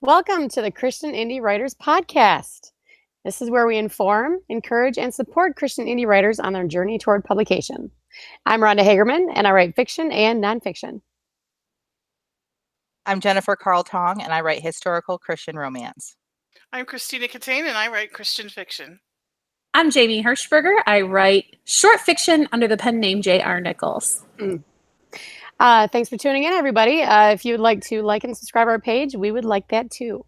Welcome to the Christian Indie Writers Podcast. This is where we inform, encourage, and support Christian indie writers on their journey toward publication. I'm Rhonda Hagerman, and I write fiction and nonfiction. I'm Jennifer Carl Tong, and I write historical Christian romance. I'm Christina Catane, and I write Christian fiction. I'm Jamie Hirschberger. I write short fiction under the pen name J.R. Nichols. Thanks for tuning in, everybody. If you would like to like and subscribe our page, we would like that too.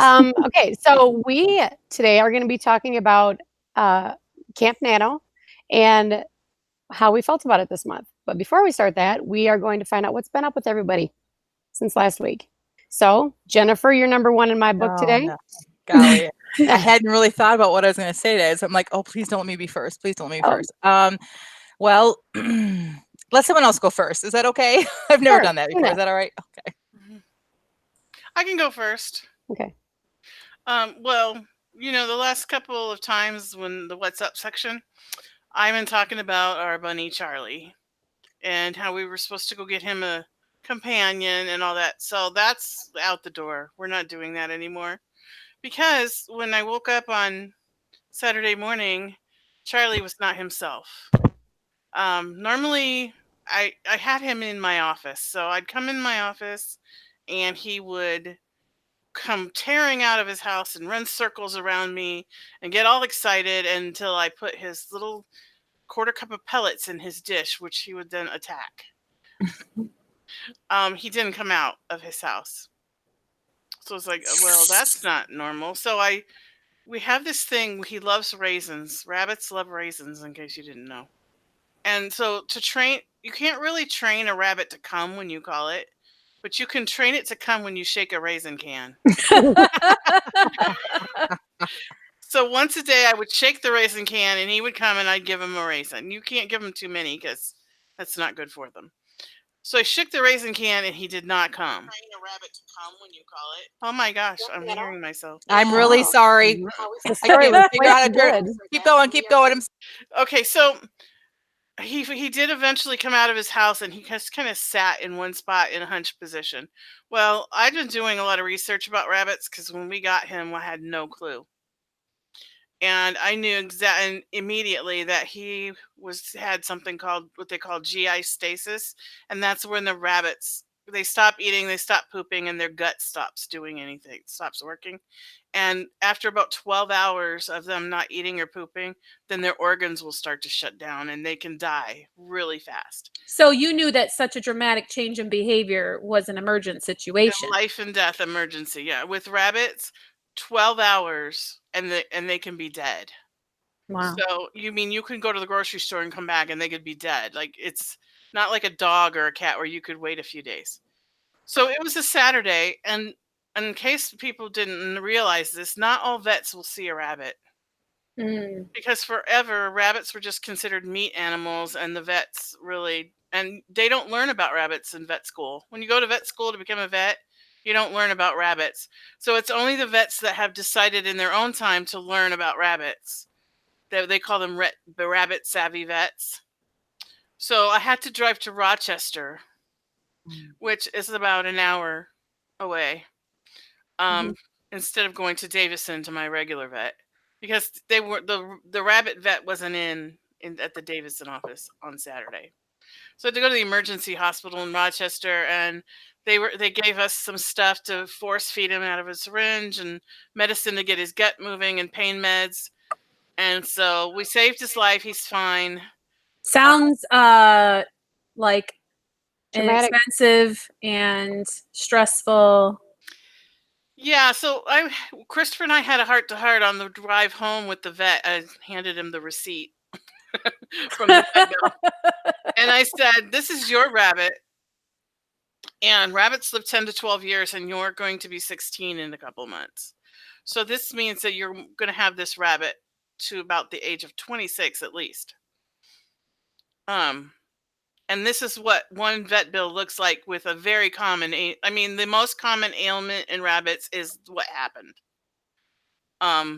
Okay, so we today are going to be talking about Camp Nano and how we felt about it this month. But before we start that, we are going to find out what's been up with everybody since last week. So, Jennifer, you're number one in my book today. No. Golly, I hadn't really thought about what I was going to say today. So I'm like, oh, please don't let me be first. Please don't let me be first. Well, let someone else go first. Is that okay? I've never done that before. Is that all right? Okay. I can go first. Okay. Well, the last couple of times when the What's Up section, I've been talking about our bunny Charlie and how we were supposed to go get him a companion and all that. So that's out the door. We're not doing that anymore. Because when I woke up on Saturday morning, Charlie was not himself. Normally, I had him in my office. So I'd come in my office and he would come tearing out of his house and run circles around me and get all excited until I put his little quarter cup of pellets in his dish, which he would then attack. He didn't come out of his house. So it's like, well, that's not normal. So we have this thing. He loves raisins. Rabbits love raisins, in case you didn't know. And so you can't really train a rabbit to come when you call it, but you can train it to come when you shake a raisin can. So once a day I would shake the raisin can and he would come and I'd give him a raisin. You can't give him too many because that's not good for them. So I shook the raisin can and he did not come. Train a rabbit to come when you call it. Oh my gosh, I'm hearing myself. I'm really sorry. The story was figure out good. Keep going. Okay, so he did eventually come out of his house and he just kind of sat in one spot in a hunched position. Well, I've been doing a lot of research about rabbits because when we got him, I had no clue. And I knew immediately that he had something called what they call GI stasis, and that's when the rabbits they stop eating, they stop pooping, and their gut stops doing anything, stops working. And after about 12 hours of them not eating or pooping, then their organs will start to shut down and they can die really fast. So you knew that such a dramatic change in behavior was an emergent situation. A life and death emergency, yeah. With rabbits, 12 hours and they can be dead. Wow. So you can go to the grocery store and come back and they could be dead. Like it's not like a dog or a cat where you could wait a few days. So it was a Saturday, and in case people didn't realize this, not all vets will see a rabbit. Because forever rabbits were just considered meat animals, and the vets and they don't learn about rabbits in vet school. When you go to vet school to become a vet, you don't learn about rabbits. So it's only the vets that have decided in their own time to learn about rabbits. They call them the rabbit savvy vets. So I had to drive to Rochester, which is about an hour away, instead of going to Davison to my regular vet, because they were the rabbit vet wasn't in at the Davison office on Saturday. So I had to go to the emergency hospital in Rochester, and they gave us some stuff to force feed him out of a syringe and medicine to get his gut moving and pain meds. And so we saved his life. He's fine. Sounds like Dramatic. expensive and stressful. Yeah, so Christopher and I had a heart-to-heart on the drive home with the vet. I handed him the receipt from the vet bill. And I said, this is your rabbit. And rabbits live 10 to 12 years, and you're going to be 16 in a couple months. So this means that you're going to have this rabbit to about the age of 26 at least. And this is what one vet bill looks like with a very common, the most common ailment in rabbits is what happened.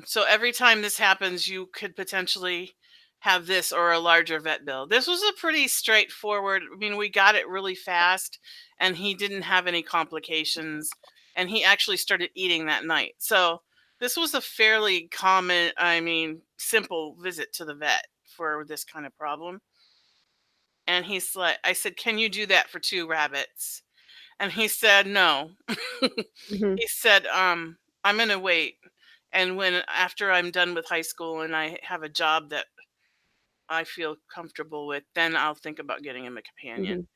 So every time this happens, you could potentially have this or a larger vet bill. This was a pretty straightforward, we got it really fast and he didn't have any complications. and he actually started eating that night. So this was a fairly common, simple visit to the vet for this kind of problem. And he's like, I said, "Can you do that for 2 rabbits?" And he said, "No." Mhm. He said, "I'm gonna wait. And when after I'm done with high school and I have a job that I feel comfortable with, then I'll think about getting him a companion." Mhm.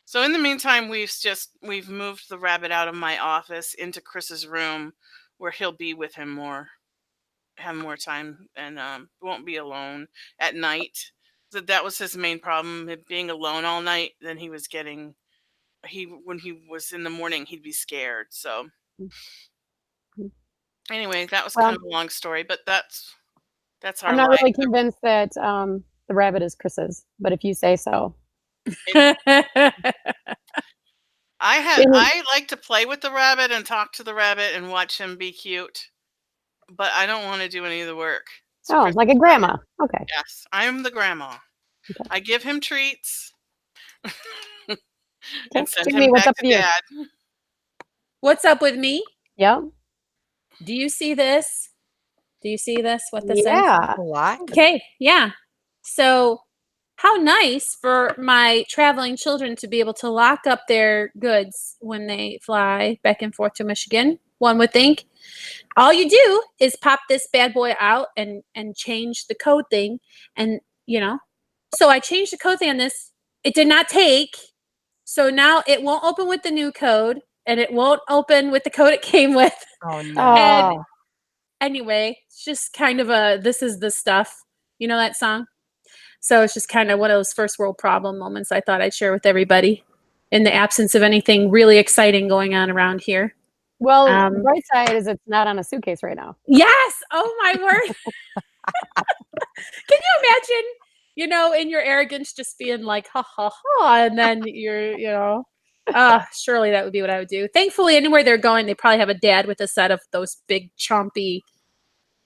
So in the meantime, we've moved the rabbit out of my office into Chris's room where he'll be with him more, have more time, and won't be alone at night. So that was his main problem, being alone all night. Then he when he was in the morning, he'd be scared. So Mhm. anyway, that was kind Well, of a long story, but that's I'm our not life. really convinced that, the rabbit is Chris's, but if you say so. And I like to play with the rabbit and talk to the rabbit and watch him be cute, but I don't want to do any of the work. It's oh, like a Chris's rabbit. grandma. Okay. Yes, I'm the grandma. Okay. I give him treats Okay. and send him Jamie, what's back up to with you? dad. What's up with me? Yep. Do you see this? Do you see this? What this is? Yeah. A lot. Okay, yeah. So, how nice for my traveling children to be able to lock up their goods when they fly back and forth to Michigan. One would think. All you do is pop this bad boy out and change the code thing, and So I changed the code thing on this. It did not take. So now it won't open with the new code, and it won't open with the code it came with. Oh no. And Oh. anyway, it's just kind of a this is the stuff. You know that song? So it's just kind of one of those first world problem moments I thought I'd share with everybody in the absence of anything really exciting going on around here. Well, the bright side is it's not on a suitcase right now. Yes. Oh my word. Can you imagine, in your arrogance just being like, ha ha ha, and then surely that would be what I would do. Thankfully, anywhere they're going, they probably have a dad with a set of those big chompy,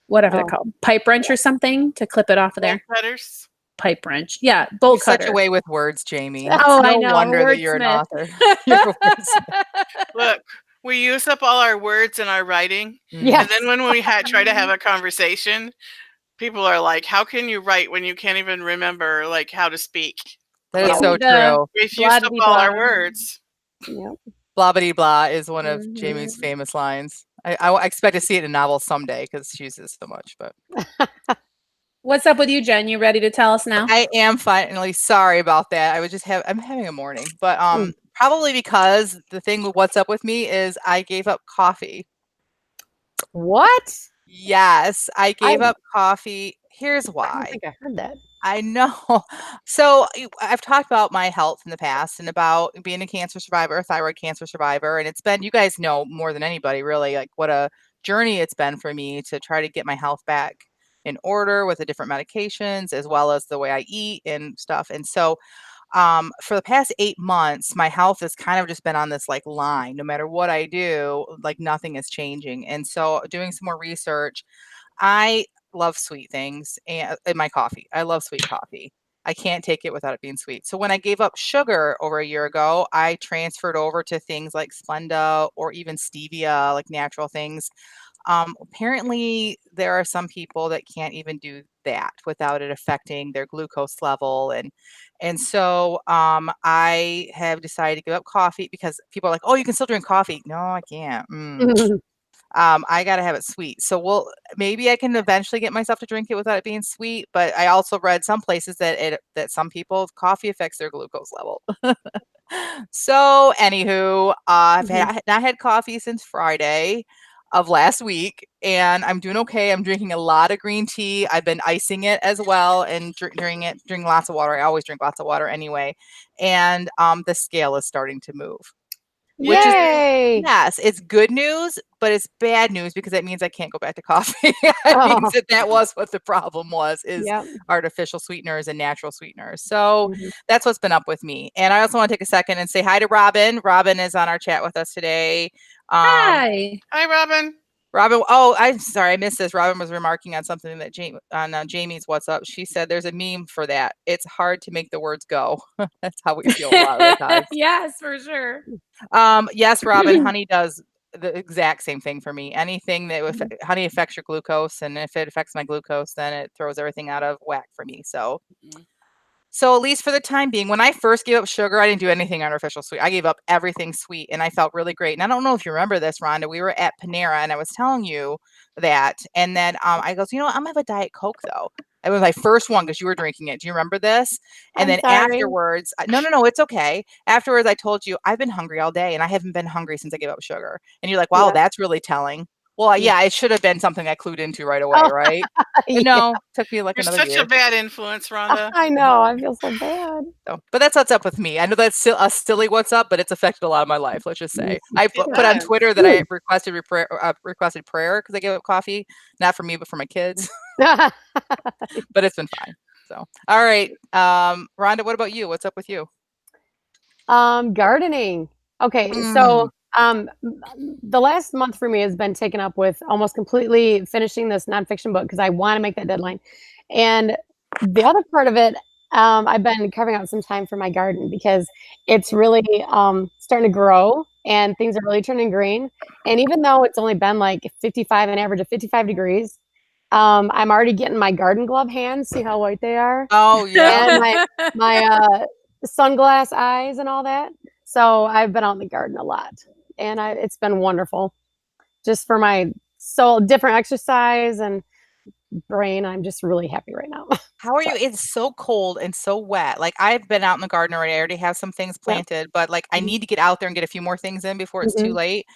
whatever they're Oh. called, pipe wrench or something to clip it off of there. Bolt cutters. Pipe wrench. Yeah, bolt You've such cutter. a way with words, Jamie. Oh, It's I no know. wonder that you're an Wordsmith. author. You're a wordsmith. Look, we use up all our words in our writing, Yes. and then when we try to have a conversation, people are like, "How can you write when you can't even remember like how to speak?" That is Well, so true. we've blah used up dee all our blah. words. Yep. Blah bitty blah is one of Mhm. Jamie's famous lines. I expect to see it in a novel someday because she uses it so much. But What's up with you, Jen? You ready to tell us now? I am finally sorry about that. I'm having a morning, but Mm. probably because the thing with what's up with me is I gave up coffee. What? Yes, I gave I up coffee. Here's I don't why. think I heard that. I know. So I've talked about my health in the past and about being a cancer survivor, a thyroid cancer survivor. And it's been, you guys know more than anybody, really, like what a journey it's been for me to try to get my health back in order with the different medications as well as the way I eat and stuff. And so for the past 8 months, my health has kind of just been on this like line. No matter what I do, like nothing is changing. And so doing some more research, I love sweet things and in my coffee. I love sweet coffee. I can't take it without it being sweet. So when I gave up sugar over a year ago, I transferred over to things like Splenda or even stevia, like natural things. Apparently, there are some people that can't even do that without it affecting their glucose level, and so I have decided to give up coffee because people are like, "Oh, you can still drink coffee." No, I can't. I gotta have it sweet. So maybe I can eventually get myself to drink it without it being sweet. But I also read some places that some people coffee affects their glucose level. So anywho, not had coffee since Friday of last week, and I'm doing okay. I'm drinking a lot of green tea. I've been icing it as well and drink lots of water. I always drink lots of water anyway. And the scale is starting to move. Which is Yay! yes, it's good news, but it's bad news because that means I can't go back to coffee. It Oh. means that was what the problem was, is Yep. artificial sweeteners and natural sweeteners. So Mhm. that's what's been up with me. And I also want to take a second and say hi to Robin. Robin is on our chat with us today. Hi. Hi, Robin. Robin, oh, I'm sorry, I missed this. Robin was remarking on something that Jamie's What's Up. She said there's a meme for that. It's hard to make the words go. That's how we feel a lot of the time. Yes, for sure. Yes, Robin, honey does the exact same thing for me. Anything that honey affects your glucose, and if it affects my glucose, then it throws everything out of whack for me. So So at least for the time being, when I first gave up sugar, I didn't do anything artificial sweet. I gave up everything sweet, and I felt really great. And I don't know if you remember this, Rhonda. We were at Panera, and I was telling you that, and then I goes, you know what? I'm gonna have a Diet Coke though. It was my first one because you were drinking it. Do you remember this? And I'm then sorry. afterwards, no, it's okay. Afterwards, I told you I've been hungry all day, and I haven't been hungry since I gave up sugar. And you're like, wow, Yeah. that's really telling. Well, yeah, it should have been something I clued into right away, Oh, right? yeah. No, took me like You're another such year. a bad influence, Rhonda. I know. I feel so bad. So, but that's what's up with me. I know that's still a silly what's up, but it's affected a lot of my life. Let's just say I It put on does. Twitter that I requested prayer because I gave up coffee, not for me, but for my kids. But it's been fine. So, all right, Rhonda, what about you? What's up with you? Gardening. Okay, so the last month for me has been taken up with almost completely finishing this nonfiction book because I want to make that deadline. And the other part of it, I've been carving out some time for my garden because it's really starting to grow and things are really turning green. And even though it's only been like 55, an average of 55 degrees, I'm already getting my garden glove hands. See how white they are? Oh yeah. And my sunglass eyes and all that. So I've been out in the garden a lot, and it's been wonderful, just for my soul, different exercise and brain. I'm just really happy right now. How are you? It's so cold and so wet. Like I've been out in the garden already. I already have some things Yep. planted, but like I Mhm. need to get out there and get a few more things in before it's too Mhm. late.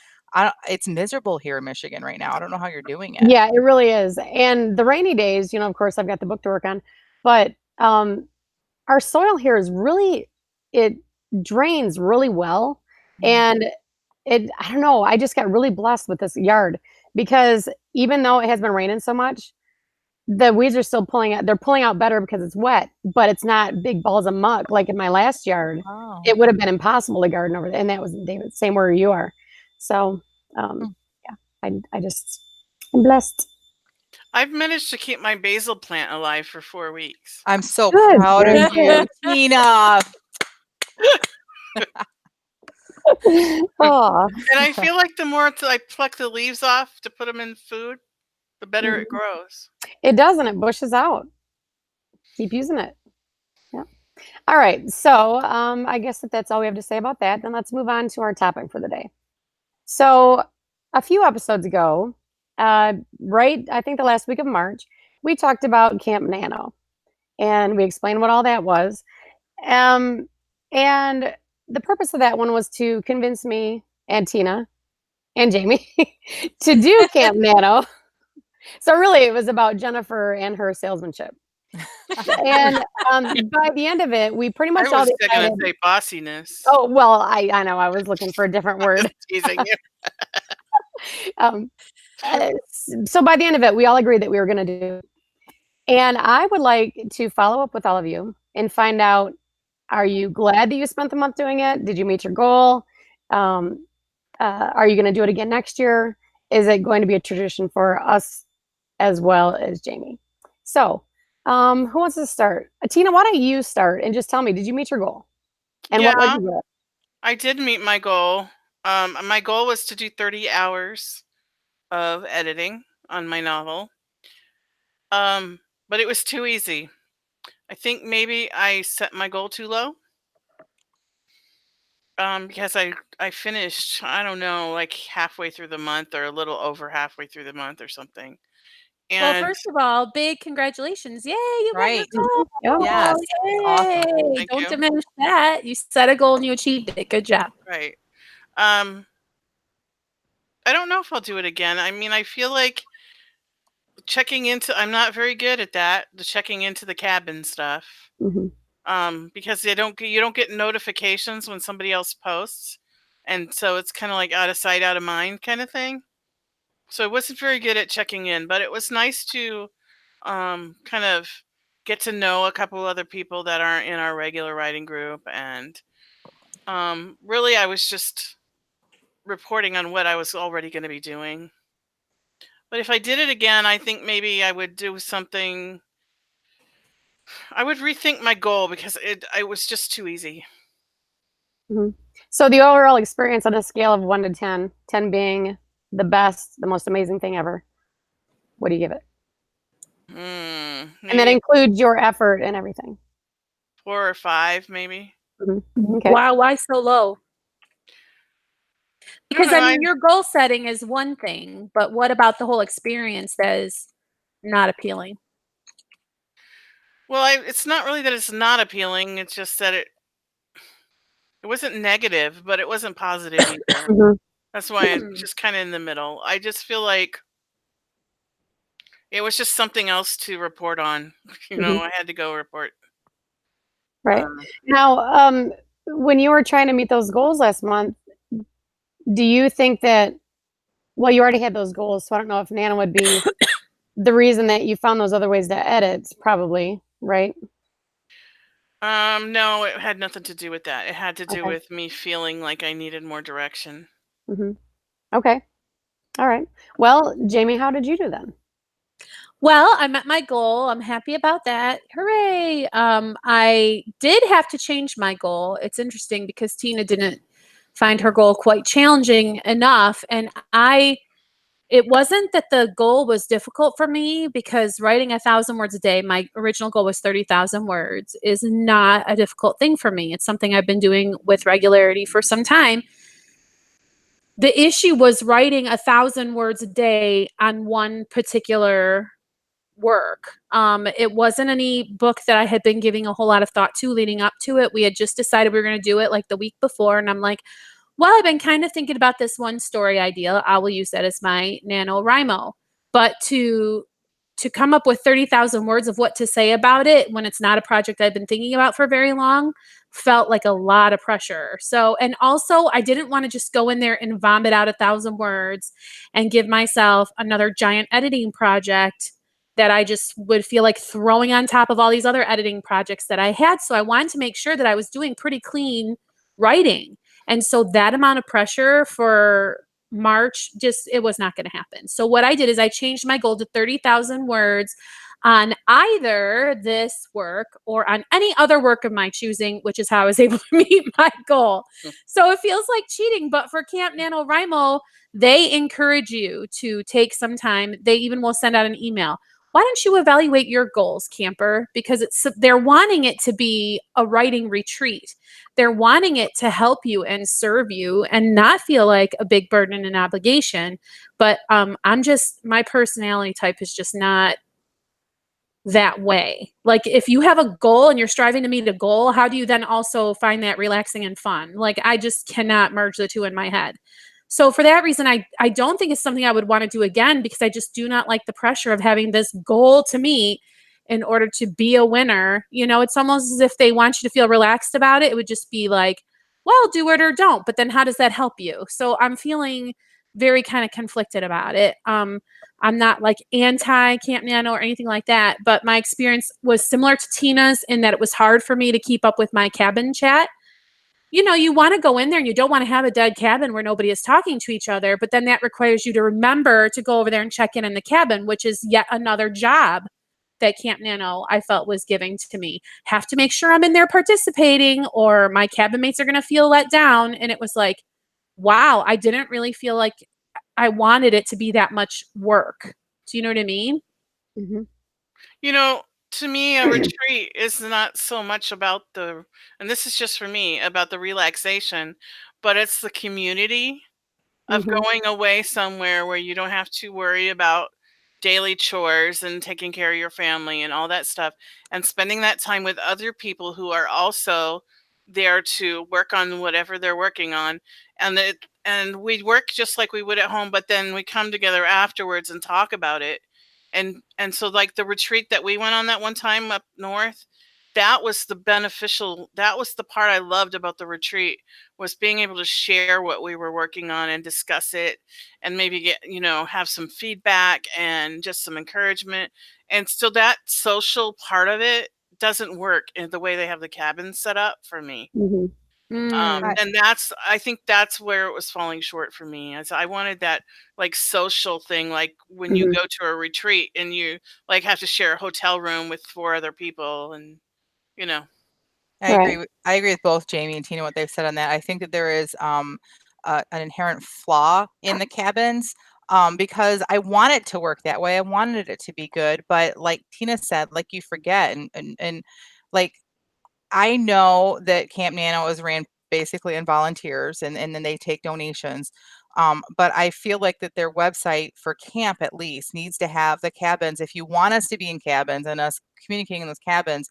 It's miserable here in Michigan right now. I don't know how you're doing it. Yeah, it really is. And the rainy days, of course, I've got the book to work on, but our soil here is really, it drains really well. And I don't know, I just got really blessed with this yard because even though it has been raining so much, the weeds are still pulling out. They're pulling out better because it's wet, but it's not big balls of muck like in my last yard. Oh. It would have been impossible to garden over there, and that was David, same where you are. So, yeah, I'm blessed. I've managed to keep my basil plant alive for 4 weeks. I'm so Good, proud very of you, Tina. Aw. And I feel like the more I pluck the leaves off to put them in food, the better it Mhm. grows. It does, and it bushes out. Keep using it. Yeah. All right. So, I guess that's all we have to say about that. Then let's move on to our topic for the day. So, a few episodes ago, right, I think the last week of March, we talked about Camp Nano, and we explained what all that was. Um, and the purpose of that one was to convince me and Tina and Jamie to do Camp Nano. So really, it was about Jennifer and her salesmanship. And by the end of it, we pretty I much all was going to decided. say bossiness. Oh well, I know I was looking for a different word. Just teasing you. Um, so by the end of it, we all agreed that we were going to do it. And I would like to follow up with all of you and find out, are you glad that you spent the month doing it? Did you meet your goal? Are you going to do it again next year? Is it going to be a tradition for us as well as Jamie? So, who wants to start? Tina, why don't you start and just tell me, did you meet your goal? And what Yeah, was it? I did meet my goal. My goal was to do 30 hours of editing on my novel. But it was too easy. I think maybe I set my goal too low. Because I finished, I don't know, like halfway through the month or a little over halfway through the month or something. Well, And first of all, big congratulations. Yay, you met your Right. goal. Yeah. Yes. Awesome. Yay. Thank Don't you. diminish that. You set a goal and you achieved it. Good job. Right. Um, I don't know if I'll do it again. I mean, I feel like I'm not very good at that, the checking into the cabin stuff. Mhm. Because you don't get notifications when somebody else posts. And so it's kind of like out of sight, out of mind kind of thing. So I wasn't very good at checking in, but it was nice to kind of get to know a couple other people that aren't in our regular writing group. And really, I was just reporting on what I was already going to be doing. But if I did it again, I think maybe I would do something. I would rethink my goal because it was just too easy. Mhm. So the overall experience on a scale of 1 to 10, 10 being the best, the most amazing thing ever, what do you give it? And that Maybe includes your effort and everything. 4 or 5, maybe. Okay. Wow, why so low? Because know, I mean, your goal setting is one thing, but what about the whole experience that is not appealing? Well, it's not really that it's not appealing. It's just that it wasn't negative, but it wasn't positive either. Mhm, That's why it's Hmm. just kind of in the middle. I just feel like it was just something else to report on. mhm, I had to go report. right. Um, Now, when you were trying to meet those goals last month, do you think that well, you already had those goals, so I don't know if Nano would be the reason that you found those other ways to edit, probably, right? no, it had nothing to do with that. It had to do Okay. with me feeling like I needed more direction. Mhm. Okay. Alright. Well, Jamie, how did you do then? Well, I met my goal. I'm happy about that. Hooray! I did have to change my goal. It's interesting because Tina didn't find her goal quite challenging enough, and it wasn't that the goal was difficult for me because writing 1,000 words a day, my original goal was 30,000 words, is not a difficult thing for me. It's something I've been doing with regularity for some time. The issue was writing 1,000 words a day on one particular work. It wasn't any book that I had been giving a whole lot of thought to leading up to it. We had just decided we were going to do it like the week before. And I'm like, well, I've been kind of thinking about this one story idea. I will use that as my NaNoWriMo. But to come up with 30,000 words of what to say about it when it's not a project I've been thinking about for very long felt like a lot of pressure. So, and also I didn't want to just go in there and vomit out 1,000 words and give myself another giant editing project that I just would feel like throwing on top of all these other editing projects that I had. So I wanted to make sure that I was doing pretty clean writing. And so that amount of pressure for March, just it was not going to happen. So what I did is I changed my goal to 30,000 words on either this work or on any other work of my choosing, which is how I was able to meet my goal. So it feels like cheating, but for Camp NaNoWriMo, they encourage you to take some time. They even will send out an email. Why don't you evaluate your goals, camper? Because they're wanting it to be a writing retreat. They're wanting it to help you and serve you and not feel like a big burden and obligation. But I'm just my personality type is just not that way. Like if you have a goal and you're striving to meet a goal, how do you then also find that relaxing and fun? Like I just cannot merge the two in my head. So for that reason, I don't think it's something I would want to do again because I just do not like the pressure of having this goal to meet in order to be a winner. It's almost as if they want you to feel relaxed about it. It would just be like, well, do it or don't. But then how does that help you? So I'm feeling very kind of conflicted about it. I'm not like anti Camp Nano or anything like that, but my experience was similar to Tina's in that it was hard for me to keep up with my cabin chat. You want to go in there and you don't want to have a dead cabin where nobody is talking to each other, but then that requires you to remember to go over there and check in the cabin, which is yet another job that Camp Nano I felt was giving to me. Have to make sure I'm in there participating or my cabin mates are going to feel let down. And it was like, wow, I didn't really feel like I wanted it to be that much work. Do you know what I mean? Mhm, You know, to me, a retreat is not so much about and this is just for me, about the relaxation, but it's the community of mhm, going away somewhere where you don't have to worry about daily chores and taking care of your family and all that stuff, and spending that time with other people who are also there to work on whatever they're working on. And we work just like we would at home, but then we come together afterwards and talk about it. And so like the retreat that we went on that one time up north, that was the part I loved about the retreat, was being able to share what we were working on and discuss it, and maybe have some feedback and just some encouragement. And so that social part of it doesn't work in the way they have the cabin set up for me. mhm, Mm. right, And I think that's where it was falling short for me, as I wanted that like social thing, like when you mhm. go to a retreat and you like have to share a hotel room with 4 other people, and you know I agree with both Jamie and Tina what they've said on that. I think that there is an inherent flaw in the cabins because I want it to work that way. I wanted it to be good, but like Tina said, like you forget and like I know that Camp Nano is ran basically in volunteers and then they take donations. But I feel like that their website for camp at least needs to have the cabins. If you want us to be in cabins and us communicating in those cabins,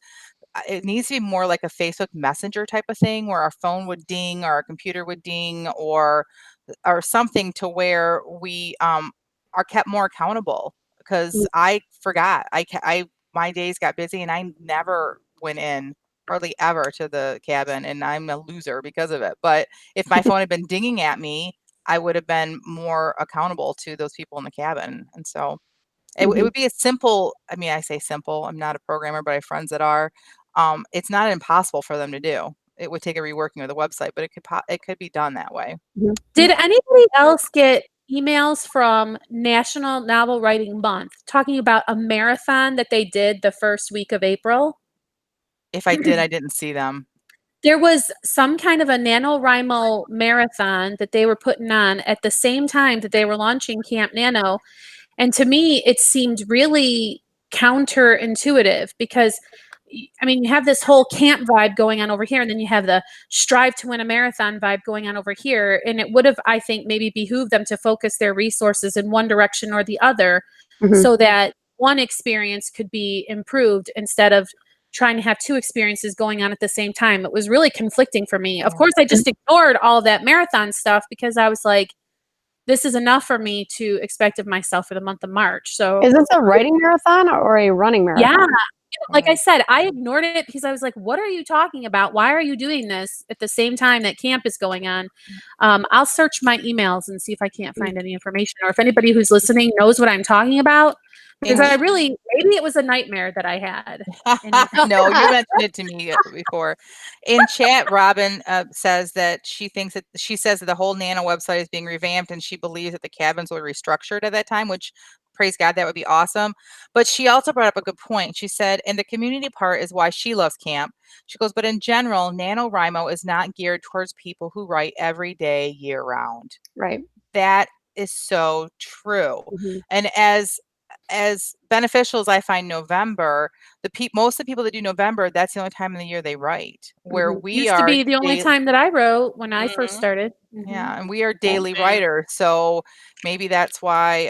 it needs to be more like a Facebook Messenger type of thing where our phone would ding or our computer would ding or something to where we are kept more accountable because I forgot. I my days got busy and I never went in hardly ever to the cabin and I'm a loser because of it. But if my phone had been dinging at me, I would have been more accountable to those people in the cabin. And so it would be a simple, I mean, I say simple, I'm not a programmer, but I have friends that are. It's not impossible for them to do. It would take a reworking of the website, but it could be done that way. Did anybody else get emails from National Novel Writing Month talking about a marathon that they did the first week of April? If I did, I didn't see them. There was some kind of a NaNoWriMo marathon that they were putting on at the same time that they were launching Camp Nano. And to me, it seemed really counterintuitive because, I mean, you have this whole camp vibe going on over here, and then you have the strive to win a marathon vibe going on over here. And it would have, I think, maybe behooved them to focus their resources in one direction or the other so that one experience could be improved instead of trying to have two experiences going on at the same time. It was really conflicting for me. Of course, I just ignored all that marathon stuff because I was like, this is enough for me to expect of myself for the month of March. So Is this a writing marathon or a running marathon? yeah, like I said, I ignored it because I was like, what are you talking about? Why are you doing this at the same time that camp is going on? I'll search my emails and see if I can't find any information or if anybody who's listening knows what I'm talking about. Because I really, maybe it was a nightmare that I had. No, you mentioned it to me before. In chat, Robin says that she says that the whole Nano website is being revamped and she believes that the cabins were restructured at that time, which praise God, that would be awesome. But she also brought up a good point. She said, and the community part is why she loves camp. She goes, but in general, NaNoWriMo is not geared towards people who write every day, year round. Right. That is so true. And as beneficial as I find November, most of the people that do November, that's the only time in the year they write. Where we used to be the only time that I wrote when I first started. Yeah, and we are daily writers, so maybe that's why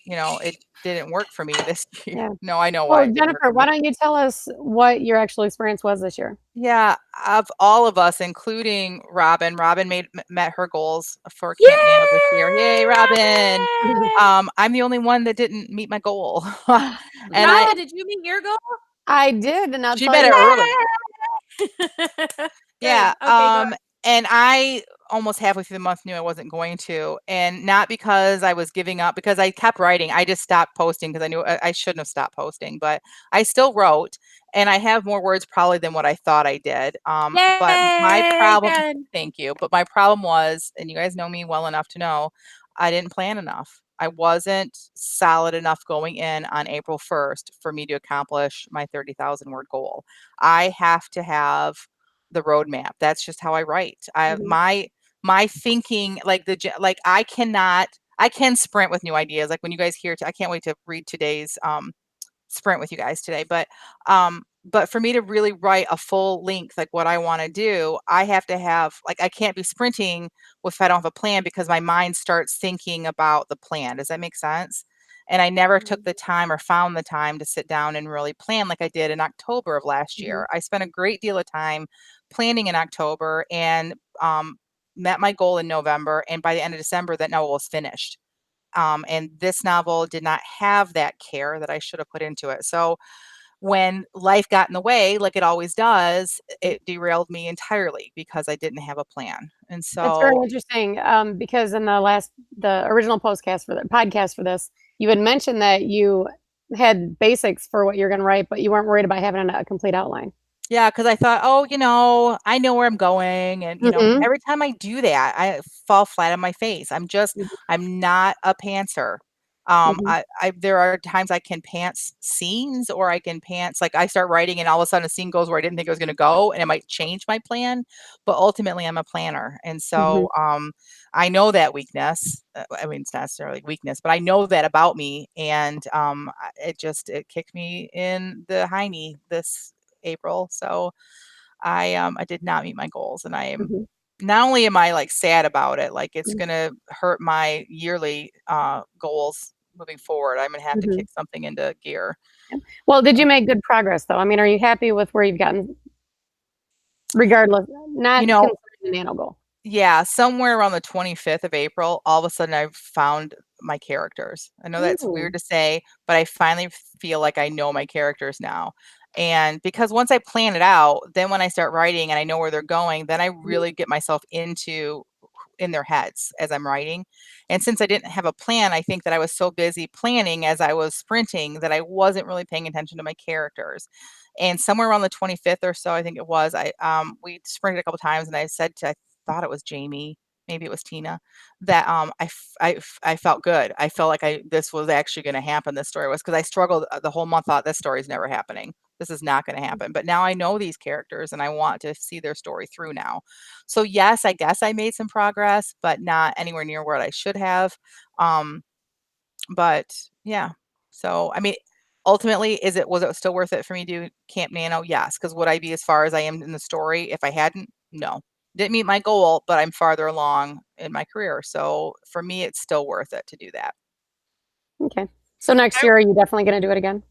it didn't work for me this year. Yeah. No, I know why. Well, Jennifer, why don't you tell us what your actual experience was this year? Yeah, of all of us, including Robin. Robin met her goals for Camp Nano this year. Yay, Robin! I'm the only one that didn't meet my goal. And Robin, did you meet your goal? I did, and I'll she tell met you. it early. Yeah. Okay, and I almost halfway through the month knew I wasn't going to, and not because I was giving up, because I kept writing. I just stopped posting because I knew I shouldn't have stopped posting, but I still wrote, and I have more words probably than what I thought I did. But my problem, thank you. But my problem was, and you guys know me well enough to know, I didn't plan enough. I wasn't solid enough going in on April 1st for me to accomplish my 30,000 word goal. I have to have the roadmap. That's just how I write. My thinking, like I can sprint with new ideas. Like when you guys hear, I can't wait to read today's sprint with you guys today. But for me to really write a full length, like what I want to do, I have to have, like, I can't be sprinting if I don't have a plan because my mind starts thinking about the plan. Does that make sense? And I never took the time or found the time to sit down and really plan like I did in October of last year. I spent a great deal of time planning in October and met my goal in November. And by the end of December, that novel was finished. And this novel did not have that care that I should have put into it. So when life got in the way, like it always does, it derailed me entirely because I didn't have a plan. And It's very so, interesting because in the original podcast for this, you had mentioned that you had basics for what you're going to write, but you weren't worried about having a complete outline. yeah, because I thought, oh, I know where I'm going. And, every time I do that, I fall flat on my face. I'm not a pantser. Mhm. There are times I can pants scenes, or I can pants, like I start writing and all of a sudden a scene goes where I didn't think it was going to go, and it might change my plan. But ultimately, I'm a planner, and Mhm. so I know that weakness. I mean, it's not necessarily weakness, but I know that about me, and it kicked me in the hiney this April. So I did not meet my goals, and I am Mhm. not only am I like sad about it, like it's Mhm. gonna hurt my yearly goals moving forward. I'm gonna have to Mhm. kick something into gear. Yep. Well, did So, you make good progress though? I mean, are you happy with where you've gotten regardless, you not know, considering the nano goal? yeah, somewhere around the 25th of April, all of a sudden I've found my characters. I know that's Ooh. weird to say, but I finally feel like I know my characters now. And because once I plan it out, then when I start writing and I know where they're going, then I Mhm. really get myself into in their heads as I'm writing. And since I didn't have a plan, I think that I was so busy planning as I was sprinting that I wasn't really paying attention to my characters. And somewhere around the 25th or so, I think it was, we sprinted a couple times, and I said to, I thought it was Jamie, maybe it was Tina, that I felt good. I felt like this was actually going to happen. This story was, because I struggled the whole month, thought this story is never happening. This is not going to happen. But now I know these characters and I want to see their story through now. So yes, I guess I made some progress, but not anywhere near where I should have. Um, but yeah. So I mean, ultimately, was it still worth it for me to do Camp Nano? Yes, because would I be as far as I am in the story if I hadn't? No. Didn't meet my goal, but I'm farther along in my career. So for me, it's still worth it to do that. Okay. So next I, year, are you definitely gonna do it again?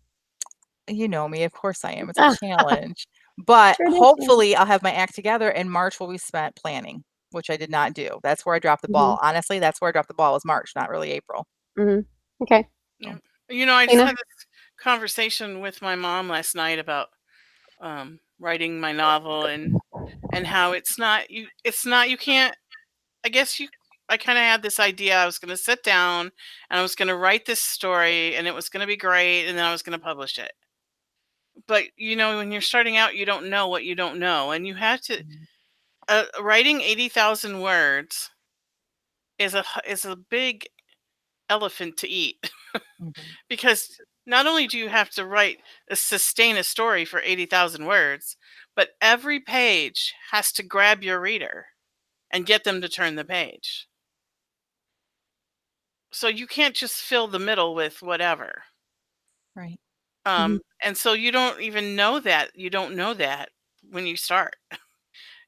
You know me, of course I am. It's a Ah, challenge. But tradition. hopefully I'll have my act together, and March will be spent planning, which I did not do. That's where I dropped the Mhm. ball. Honestly, that's where I dropped the ball, was March, not really April. Mhm. Okay. yeah. So, I just Tina? had this conversation with my mom last night about writing my novel, and how it's not you can't. I guess you. I kind of had this idea. I was going to sit down and I was going to write this story, and it was going to be great, and then I was going to publish it. But when you're starting out, you don't know what you don't know, and you have to. mhm, Writing 80,000 words is a big elephant to eat. mhm, Because not only do you have to sustain a story for 80,000 words, but every page has to grab your reader and get them to turn the page. So you can't just fill the middle with whatever. right. Mhm. And so you don't even know that. You don't know that when you start.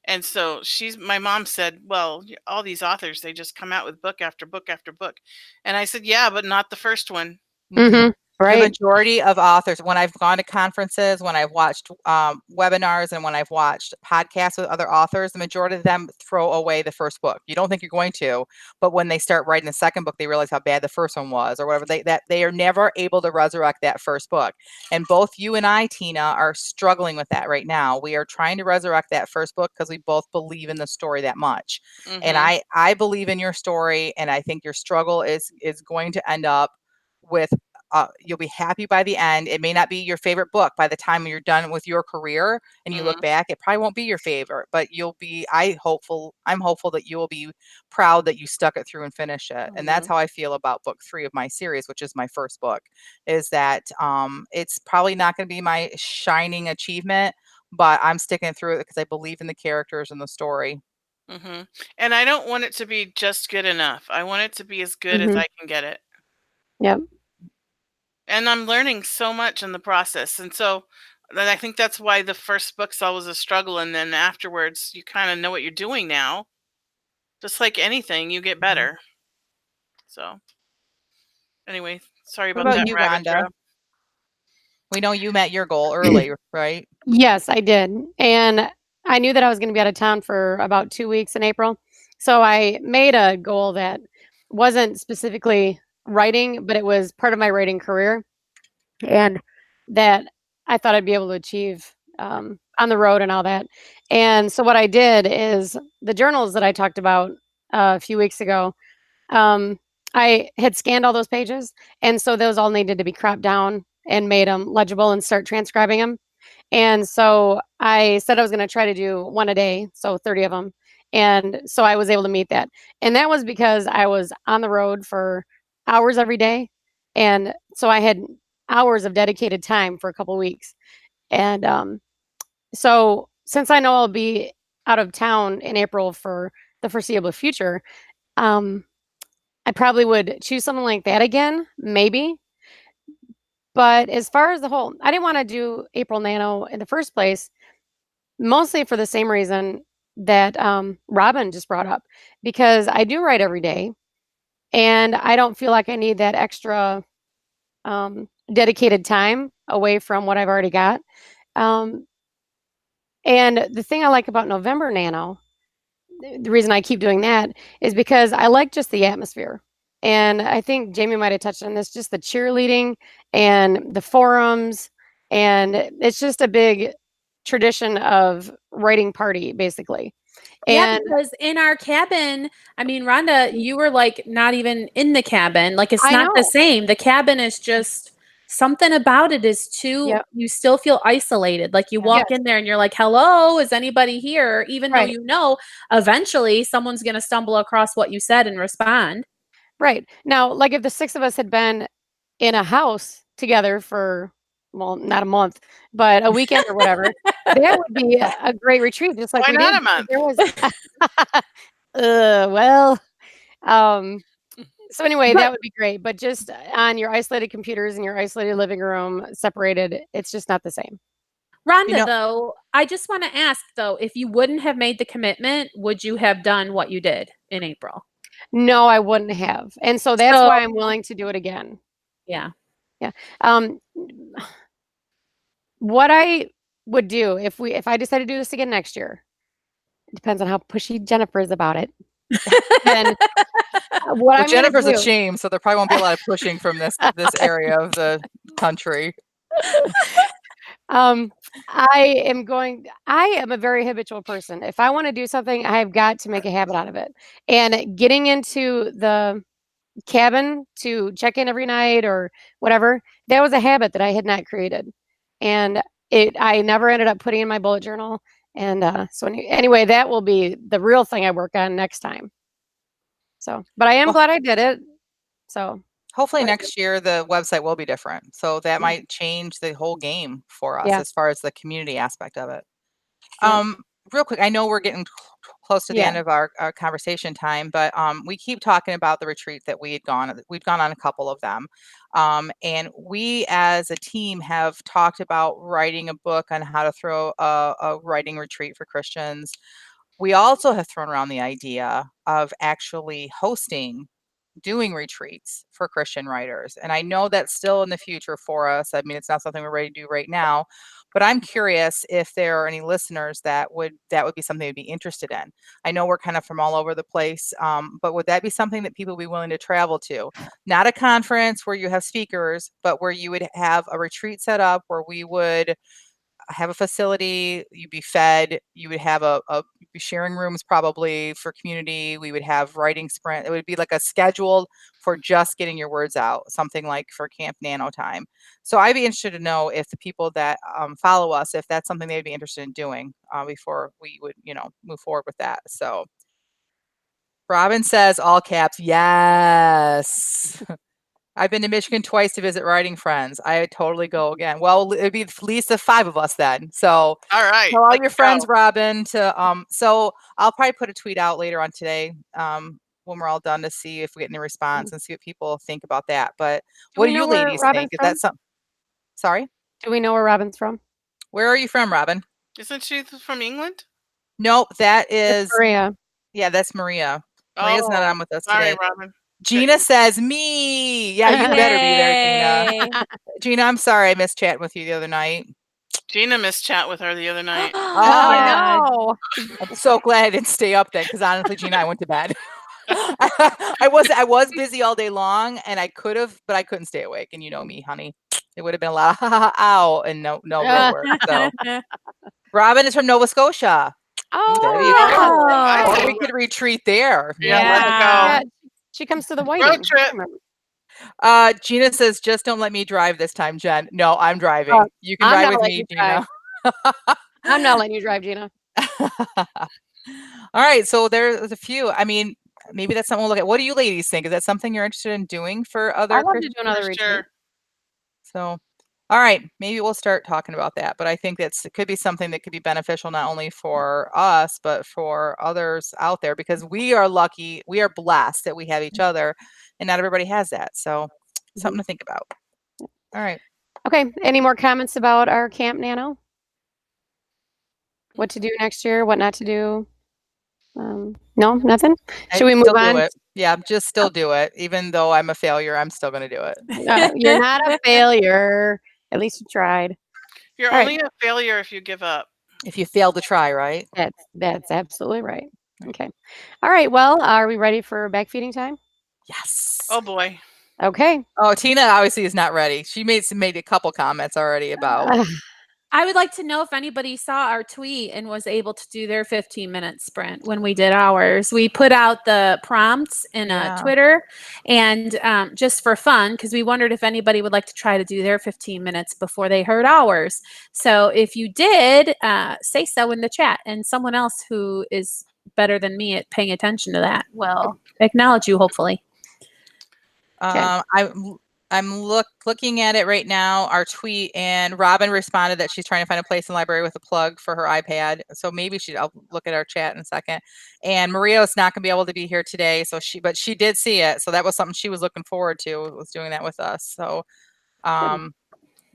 And so my mom said, well, all these authors, they just come out with book after book after book. And I said, yeah, but not the first one. Mhm. Mhm. The Right. majority of authors, when I've gone to conferences, when I've watched webinars, and when I've watched podcasts with other authors, the majority of them throw away the first book. You don't think you're going to, but when they start writing the second book, they realize how bad the first one was, or whatever. They are never able to resurrect that first book. And both you and I, Tina, are struggling with that right now. We are trying to resurrect that first book because we both believe in the story that much. And Hmm. I believe in your story, and I think your struggle is going to end up with you'll be happy by the end. It may not be your favorite book by the time you're done with your career and you look Hmm. back. It probably won't be your favorite, but I'm hopeful that you will be proud that you stuck it through and finished it. And that's Hmm. how I feel about book 3 of my series, which is my first book, is that it's probably not going to be my shining achievement, but I'm sticking through it because I believe in the characters and the story. Hmm. And I don't want it to be just good enough. I want it to be as good as Mhm. I can get it. Yep. And I'm learning so much in the process. And so then I think that's why the first book's always a struggle. And then afterwards, you kind of know what you're doing now. Just like anything, you get Mhm. better. So, anyway, sorry What about about that you, rabbit Rhonda? trail. We know you met your goal early, right? Yes, I did, and I knew that I was gonna be out of town for about 2 weeks in April, so I made a goal that wasn't specifically writing, but it was part of my writing career, and that I thought I'd be able to achieve, on the road and all that, and so what I did is the journals that I talked about a few weeks ago, um, I had scanned all those pages, and so those all needed to be cropped down and made them legible and start transcribing them. And so I said I was gonna try to do 1 a day, so 30 of them, and so I was able to meet that. And that was because I was on the road for hours every day, And so I had hours of dedicated time for a couple weeks. And so since I know I'll be out of town in April for the foreseeable future, um, I probably would choose something like that again, maybe. But as far as the whole, I didn't want to do April Nano in the first place, mostly for the same reason that Robin just brought up, because I do write every day, and I don't feel like I need that extra dedicated time away from what I've already got. Um, and the thing I like about November Nano, the reason I keep doing that is because I like just the atmosphere. And I think Jamie might have touched on this, just the cheerleading and the forums. And it's just a big tradition of writing party, basically. Yeah, And because in our cabin, I mean, Rhonda, you were like not even in the cabin. Like it's I not the know. same. The cabin is just something about it is too, Yep. you still feel isolated. Like you Yeah. walk Yes. in there and you're like, hello, is anybody here? Even though Right. you know eventually someone's going to stumble across what you said and respond. Right. Now, like if the 6 of us had been in a house together for, well, not a month, but a weekend or whatever, that would be a great retreat, just like Why we did, not a because month? there was well, um, so anyway, But that would be great, but just on your isolated computers in your isolated living room, separated, it's just not the same. You Rhonda, know, though, I just want to ask, though, if you wouldn't have made the commitment, would you have done what you did in April? No, I wouldn't have, and so that's So, why I'm willing to do it again. yeah. Yeah. Um, what I would do if I decide to do this again next year, it depends on how pushy Jennifer is about it, then what well, I'm gonna Jennifer's a do shame, so there probably won't be a lot of pushing from this area of the country. um, I am a very habitual person. If I wanna do something, I've got to make a habit out of it, and getting into the cabin to check in every night or whatever, that was a habit that I had not created, and I never ended up putting in my bullet journal, and, anyway, that will be the real thing I work on next time. So, but I am Well, glad I did it. So, hopefully but next year the website will be different, so that yeah, might change the whole game for us yeah, as far as the community aspect of it. yep, Um, Real quick, I know we're getting close to the yeah. end of our conversation time, but we keep talking about the retreat that we had gone. We've gone on a couple of them, and we as a team have talked about writing a book on how to throw a writing retreat for Christians. We also have thrown around the idea of actually doing retreats for Christian writers. And I know that's still in the future for us. I mean, it's not something we're ready to do right now, but I'm curious if there are any listeners that would be something they'd be interested in. I know we're kind of from all over the place, but would that be something that people would be willing to travel to? Not a conference where you have speakers, but where you would have a retreat set up where we would have a facility, you'd be fed, you would have you'd be sharing rooms probably for community. We would have writing sprint. It would be like a scheduled for just getting your words out, something like for Camp Nano time. So I'd be interested to know if the people that follow us, if that's something they'd be interested in doing before we would, move forward with that. So Robin says, all caps, yes. I've been to Michigan twice to visit writing friends. I totally go again. Well, it'd be at least the 5 of us then. So All right, tell all let's your friends, go. Robin, so I'll probably put a tweet out later on today, when we're all done, to see if we get any response Mhm. and see what people think about that. But Do what we do know you where ladies think? Robin's Is that from? sorry? Do we know where Robin's from? Where are you from, Robin? Isn't she from England? Nope, It's Maria. that's Maria. Maria's not Oh, on with us sorry, today. Robin. Gina says me. Yeah, you better be there, Gina. Yay. Gina, I'm sorry I missed chatting with you the other night. Gina missed chat with her the other night. Oh, Oh, Yeah. no. I'm so glad I didn't stay up then, because honestly, Gina, I went to bed. I was busy all day long, and I could have, but I couldn't stay awake. And you know me, honey, it would have been a lot of ha ha ha ow and no real work. So Robin is from Nova Scotia. Ooh, that'd be a trip. Oh, I Or okay. we think, could retreat there. yeah, let's Yeah. go. Yeah, she comes to the Road Whiting. I trip. remember. Gina says, just don't let me drive this time, Jen. No, I'm Uh, driving. You can I'm ride not with letting me, you drive. Gina. I'm not letting you drive, Gina. All right, so there's a few. I mean, maybe that's something we'll look at. What do you ladies think? Is that something you're interested in doing for other I'd love to Christian? do another For retreat. sure. So, all right, maybe we'll start talking about that. But I think it could be something that could be beneficial not only for us, but for others out there, because we are lucky, we are blessed that we have each other, and not everybody has that. So, something to think about. All right. Okay. Any more comments about our Camp Nano? What to do next year? What not to do? No, nothing. Should we move Still do on? it. Yeah, just still do it. Even though I'm a failure, I'm still going to do it. You're not a failure. At least you tried. You're All right. only a failure if you give up. If you fail to try, right? That's absolutely right. Okay. All right. Well, are we ready for back feeding time? Yes. Oh boy. Okay. Oh, Tina obviously is not ready. She made a couple comments already about. I would like to know if anybody saw our tweet and was able to do their 15-minute sprint when we did ours. We put out the prompts in Twitter, and just for fun, because we wondered if anybody would like to try to do their 15 minutes before they heard ours. So if you did, say so in the chat, and someone else who is better than me at paying attention to that will acknowledge you, hopefully. I'm looking at it right now, our tweet, and Robin responded that she's trying to find a place in the library with a plug for her iPad. So maybe I'll look at our chat in a second. And Maria is not going to be able to be here today, but she did see it. So that was something she was looking forward to, was doing that with us. So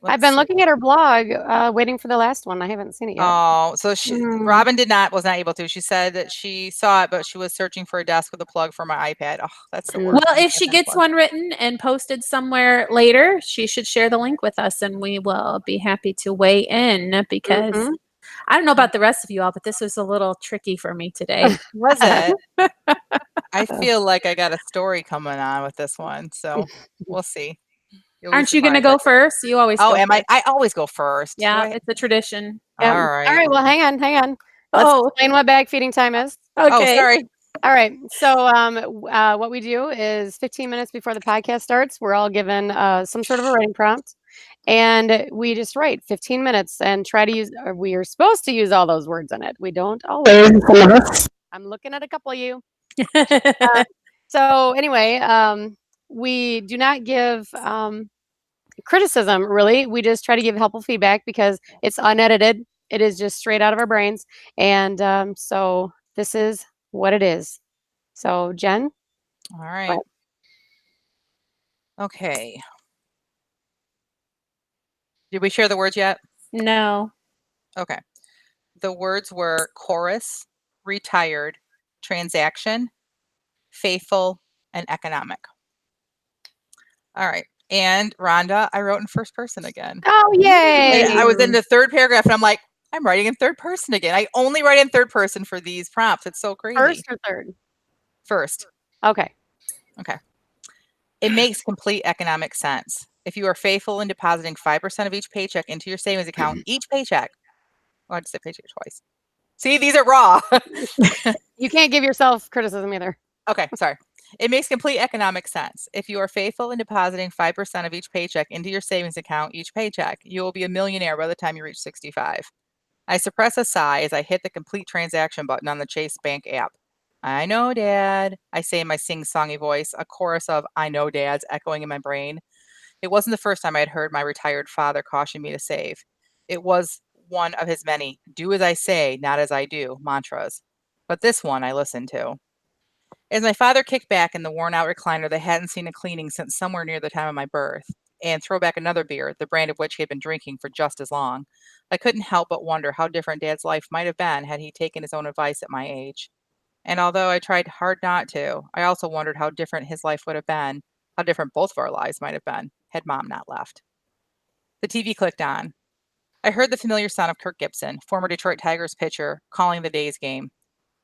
I've been looking at her blog, waiting for the last one. I haven't seen it yet. Oh, so Robin was not able to. She said that she saw it, but she was searching for a desk with a plug for my iPad. Oh, that's the worst. Well, if she gets one written and posted somewhere later, she should share the link with us, and we will be happy to weigh in, because I don't know about the rest of you all, but this was a little tricky for me today. Was it? I feel like I got a story coming on with this one, so we'll see. Aren't you going to go first? You always go am first. I always go first. Yeah, it's a tradition. All right. All right. Well, hang on. Let's explain what bag feeding time is. Okay. Oh, sorry. All right. So, what we do is 15 minutes before the podcast starts, we're all given some sort of a writing prompt, and we just write 15 minutes and try to use. We are supposed to use all those words in it. We don't always. I'm looking at a couple of you. So anyway, we do not give criticism, really. We just try to give helpful feedback because it's unedited. It is just straight out of our brains. And so this is what it is. So, Jen? All right. Okay. Did we share the words yet? No. Okay. The words were chorus, retired, transaction, faithful, and economic. All right. And Rhonda, I wrote in first person again. Oh, yay! I was in the third paragraph, and I'm like, I'm writing in third person again. I only write in third person for these prompts. It's so crazy. First or third? First. Okay. It makes complete economic sense. If you are faithful in depositing 5% of each paycheck into your savings account, each paycheck. Oh, I just said paycheck twice. See, these are raw. You can't give yourself criticism either. Okay, sorry. It makes complete economic sense. If you are faithful in depositing 5% of each paycheck into your savings account each paycheck, you will be a millionaire by the time you reach 65. I suppress a sigh as I hit the complete transaction button on the Chase Bank app. I know, Dad, I say in my sing-songy voice, a chorus of I know, Dads echoing in my brain. It wasn't the first time I had heard my retired father caution me to save. It was one of his many do as I say, not as I do mantras. But this one I listened to. As my father kicked back in the worn-out recliner that hadn't seen a cleaning since somewhere near the time of my birth, and throw back another beer, the brand of which he had been drinking for just as long, I couldn't help but wonder how different Dad's life might have been had he taken his own advice at my age. And although I tried hard not to, I also wondered how different his life would have been, how different both of our lives might have been, had Mom not left. The TV clicked on. I heard the familiar sound of Kirk Gibson, former Detroit Tigers pitcher, calling the day's game.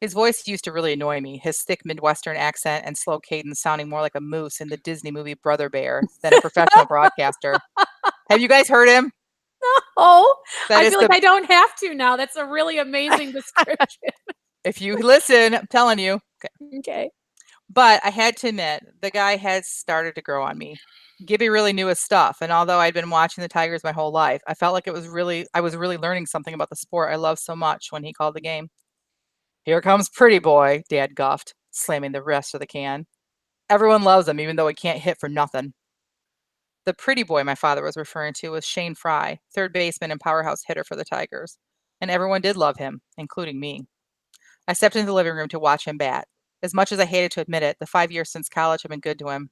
His voice used to really annoy me, his thick Midwestern accent and slow cadence sounding more like a moose in the Disney movie Brother Bear than a professional broadcaster. Have you guys heard him? No. I feel like I don't have to now. That's a really amazing description. If you listen, I'm telling you. Okay. But I had to admit, the guy has started to grow on me. Gibby really knew his stuff, and although I'd been watching the Tigers my whole life, I felt like I was really learning something about the sport I love so much when he called the game. Here comes Pretty Boy, Dad guffed. slamming the rest of the can. Everyone loves him, even though he can't hit for nothing. The pretty boy my father was referring to was Shane Fry, third baseman and powerhouse hitter for the Tigers. And everyone did love him, including me. I stepped into the living room to watch him bat. As much as I hated to admit it, the 5 years since college had been good to him.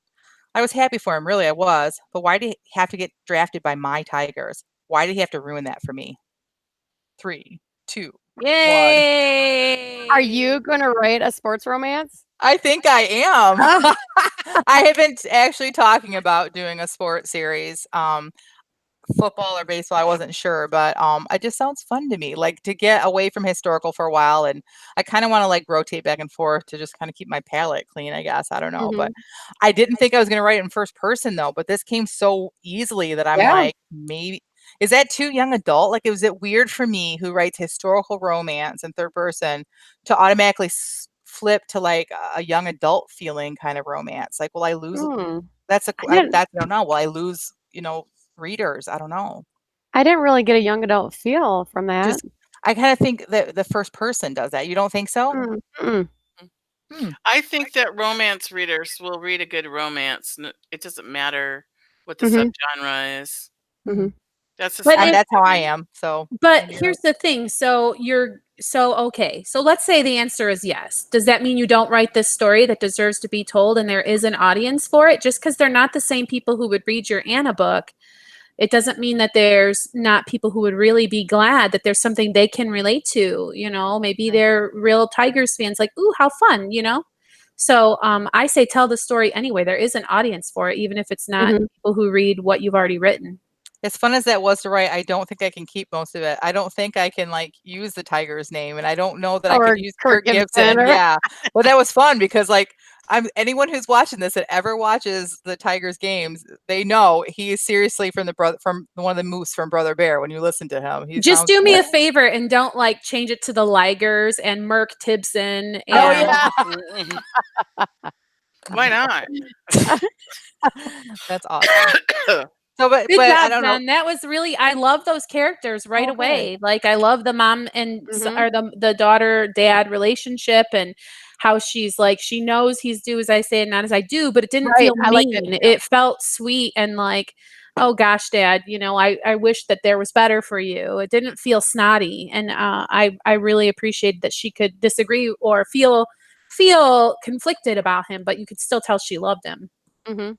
I was happy for him, really I was, but why did he have to get drafted by my Tigers? Why did he have to ruin that for me? 3, 2, 1. Yay! Are you gonna write a sports romance? I think I am. Oh. I have been actually talking about doing a sports series. Football or baseball, I wasn't sure, but it just sounds fun to me, like to get away from historical for a while. And I kind of want to like rotate back and forth to just kind of keep my palate clean, I guess. I don't know. But I didn't think I was going to write it in first person though, but this came so easily that I'm Yeah. like, maybe is that too young adult? Like, was it weird for me who writes historical romance in third person to automatically flip to like a young adult feeling kind of romance? Like, will I lose? That's a I didn't, I don't know. Will I lose, readers? I don't know. I didn't really get a young adult feel from that. Just I kind of think that the first person does that. You don't think so? Mm-mm. I think that romance readers will read a good romance. It doesn't matter what the Mhm. subgenre is. Mhm. That's the But same that's how for I me. am. So, But maybe you're here's the thing. So okay. So let's say the answer is yes. Does that mean you don't write this story that deserves to be told and there is an audience for it? Just because they're not the same people who would read your Anna book, it doesn't mean that there's not people who would really be glad that there's something they can relate to. Maybe they're real Tigers fans, like, ooh, how fun. So I say tell the story anyway. There is an audience for it, even if it's not Mhm. people who read what you've already written. as fun as that was to write, I don't think I can keep most of it. I don't think I can like use the Tiger's name, and I don't know that I Or could use Kirk Kirk Gibson Gibson. or Yeah, but that was fun because like anyone who's watching this that ever watches the Tigers games, they know he is seriously from one of the moose from Brother Bear. When you listen to him, he Just sounds do me like a favor and don't like change it to the Ligers and Merc Tibson and Oh, yeah. Why not? that's awesome. So, but Good I job, don't know. Jen. That was really I love those characters right Oh, good. away. Like I love the mom and Mhm. or the daughter dad relationship and how she's like she knows he's do as I say and not as I do, but it didn't Right. feel I like that mean. too. It felt sweet and like, oh gosh, Dad, I wish that there was better for you. It didn't feel snotty, and I really appreciated that she could disagree or feel conflicted about him, but you could still tell she loved him. Mhm.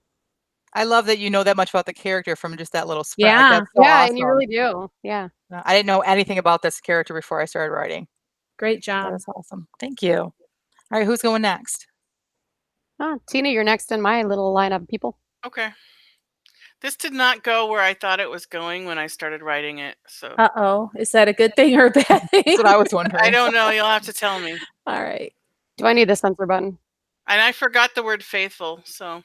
I love that you know that much about the character from just that little sprint. Like, Yeah, that's so Yeah, and you awesome. really do. Yeah. I didn't know anything about this character before I started writing. great That job. is awesome. Thank you. All right, who's going next? Tina, you're next in my little lineup of people. Okay. This did not go where I thought it was going when I started writing it. So Uh-oh. Is that a good thing or a bad thing? That's what I was I wondering. don't know. You'll have to tell me. All right. Do I need the censor button? And I forgot the word faithful, so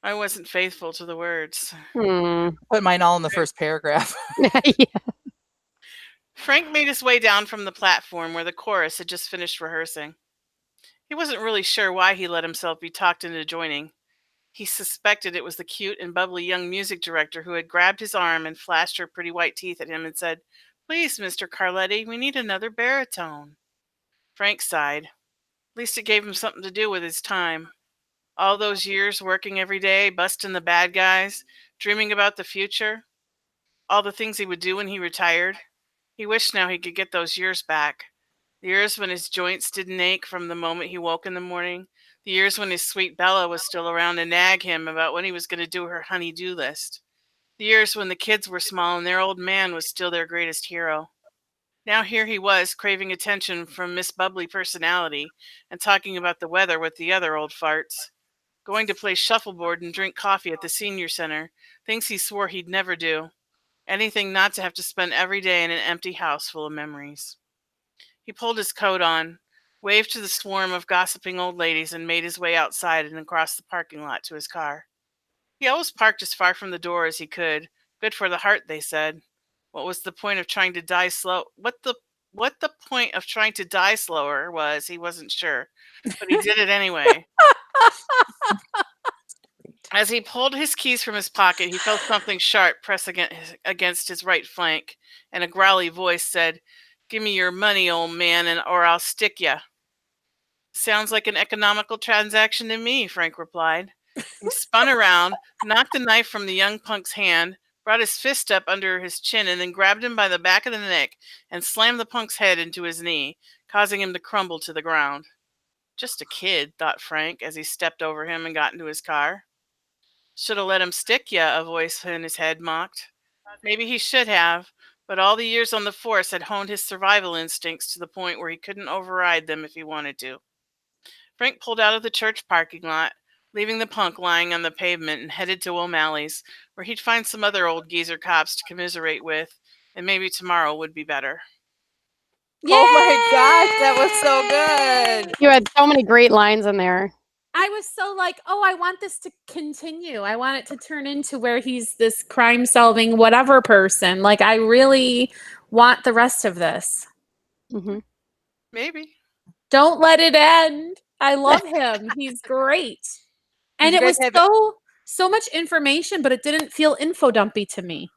I wasn't faithful to the words. Put mine all in the first paragraph. Yeah. Frank made his way down from the platform where the chorus had just finished rehearsing. He wasn't really sure why he let himself be talked into joining. He suspected it was the cute and bubbly young music director who had grabbed his arm and flashed her pretty white teeth at him and said, "Please, Mr. Carletti, we need another baritone." Frank sighed. At least it gave him something to do with his time. All those years working every day, busting the bad guys, dreaming about the future, all the things he would do when he retired. He wished now he could get those years back. The years when his joints didn't ache from the moment he woke in the morning. The years when his sweet Bella was still around to nag him about when he was going to do her honey-do list. The years when the kids were small and their old man was still their greatest hero. Now here he was, craving attention from Miss Bubbly Personality and talking about the weather with the other old farts. Going to play shuffleboard and drink coffee at the senior center, things he swore he'd never do. Anything not to have to spend every day in an empty house full of memories. He pulled his coat on, waved to the swarm of gossiping old ladies, and made his way outside and across the parking lot to his car. He always parked as far from the door as he could. Good for the heart, they said. What was the point of trying to die slow? What the point of trying to die slower was, he wasn't sure, but he did it anyway. As he pulled his keys from his pocket, he felt something sharp press against his right flank, and a growly voice said, "Give me your money, old man, or I'll stick ya." Sounds like an economical transaction to me, Frank replied. He spun around, knocked the knife from the young punk's hand, brought his fist up under his chin, and then grabbed him by the back of the neck and slammed the punk's head into his knee, causing him to crumble to the ground. Just a kid, thought Frank as he stepped over him and got into his car. Should have let him stick ya, a voice in his head mocked. Maybe he should have, but all the years on the force had honed his survival instincts to the point where he couldn't override them if he wanted to. Frank pulled out of the church parking lot, leaving the punk lying on the pavement, and headed to O'Malley's, where he'd find some other old geezer cops to commiserate with, and maybe tomorrow would be better. Oh my gosh, that was so good. You had so many great lines in there. I was so like, oh, I want this to continue. I want it to turn into where he's this crime solving whatever person. Like, I really want the rest of this. Mm-hmm. Maybe. Don't let it end. I love him. He's great. And it was so much information, but it didn't feel info dumpy to me.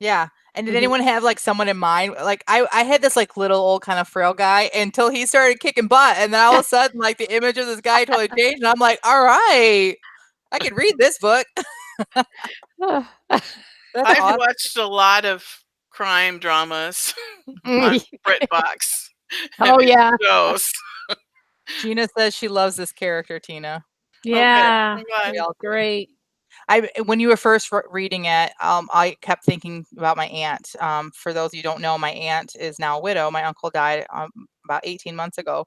Yeah. And did anyone have like someone in mind? Like I had this like little old kind of frail guy until he started kicking butt, and then all of a sudden like the image of this guy totally changed, and I'm like, all right, I could read this book. I've awesome. watched a lot of crime dramas on BritBox. Oh yeah. Shows. Gina says she loves this character, Tina. Yeah, Okay. great. When you were first reading it, I kept thinking about my aunt. For those of you who don't know, my aunt is now a widow. My uncle died about 18 months ago.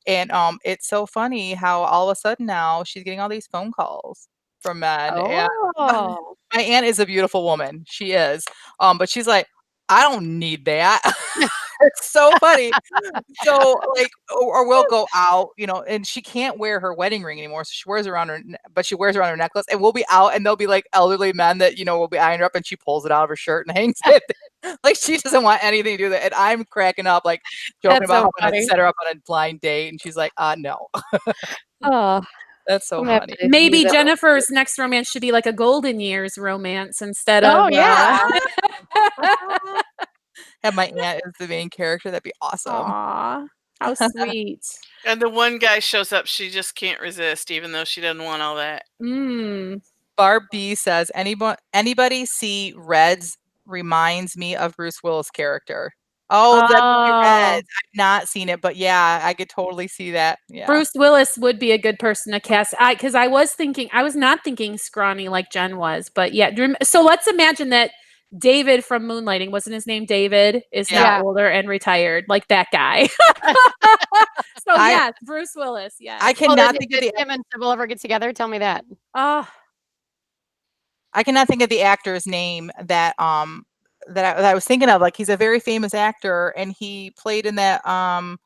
And it's so funny how all of a sudden now she's getting all these phone calls from men. Oh. My aunt is a beautiful woman. She is. But she's like, I don't need that. It's so funny. So like, or we'll go out, you know, and she can't wear her wedding ring anymore. So she wears it around her, but she wears it around her necklace, and we'll be out and there'll be like elderly men that, you know, will be eyeing her up, and she pulls it out of her shirt and hangs it. Like she doesn't want anything to do with it. And I'm cracking up, like joking That's about so how I'm gonna funny. set her up on a blind date. And she's like, no. Oh, That's so I'm gonna have funny. to Maybe use it. Jennifer's next romance should be like a golden years romance instead of. Oh yeah. Have my aunt as the main character. That'd be awesome. Aw, how sweet. And the one guy shows up, she just can't resist, even though she doesn't want all that. Barb B says, anybody see Reds reminds me of Bruce Willis' character. Oh, that movie Reds. I've not seen it, but yeah, I could totally see that. Yeah. Bruce Willis would be a good person to cast. Because I was not thinking scrawny like Jen was, but yeah. So let's imagine that David from Moonlighting, wasn't his name David, is now older and retired, like that guy. So yes, Bruce Willis. Yeah, I cannot think of the him and Sybil ever get together. Tell me that. I cannot think of the actor's name that that I was thinking of. Like he's a very famous actor, and he played in that I'm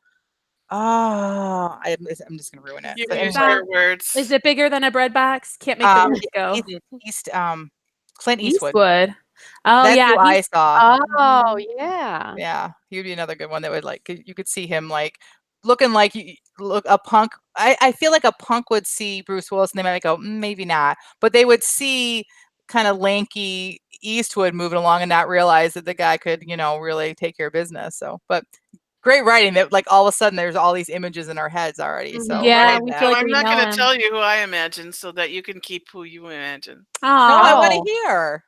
just gonna ruin it. You use your words. Is it bigger than a bread box? Can't make the words go. Clint Eastwood. Oh, that's yeah, who I saw. Oh yeah. Yeah, he would be another good one that would like you could see him like looking like a punk. I feel like a punk would see Bruce Willis and they might go, maybe not, but they would see kind of lanky Eastwood moving along and not realize that the guy could, you know, really take care of business. So, but great writing that like all of a sudden there's all these images in our heads already. So yeah, we feel like I'm not going to tell you who I imagine so that you can keep who you imagine. No, I want to hear.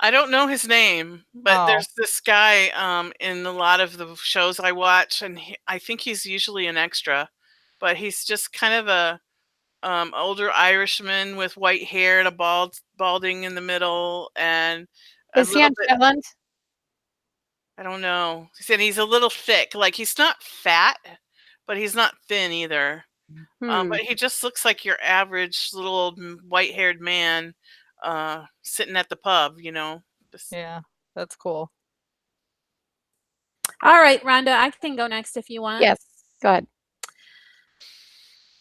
I don't know his name, but there's this guy in a lot of the shows I watch, and I think he's usually an extra, but he's just kind of a older Irishman with white hair and a balding in the middle, and is he on Shetland? I don't know. He said he's a little thick, like he's not fat, but he's not thin either. But he just looks like your average little old white-haired man. Sitting at the pub, you know. Yeah, that's cool. All right, Rhonda, I can go next if you want. Yes, go ahead.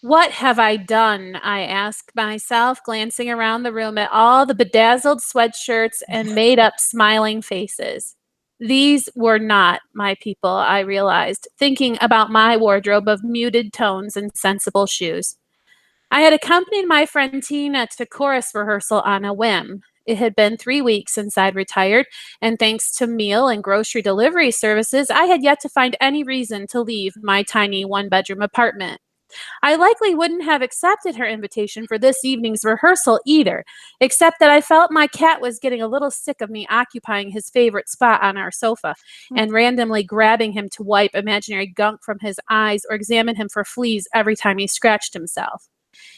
What have I done? I ask myself, glancing around the room at all the bedazzled sweatshirts and made-up smiling faces. These were not my people, I realized, thinking about my wardrobe of muted tones and sensible shoes. I had accompanied my friend Tina to chorus rehearsal on a whim. It had been 3 weeks since I'd retired, and thanks to meal and grocery delivery services, I had yet to find any reason to leave my tiny one-bedroom apartment. I likely wouldn't have accepted her invitation for this evening's rehearsal either, except that I felt my cat was getting a little sick of me occupying his favorite spot on our sofa and randomly grabbing him to wipe imaginary gunk from his eyes or examine him for fleas every time he scratched himself.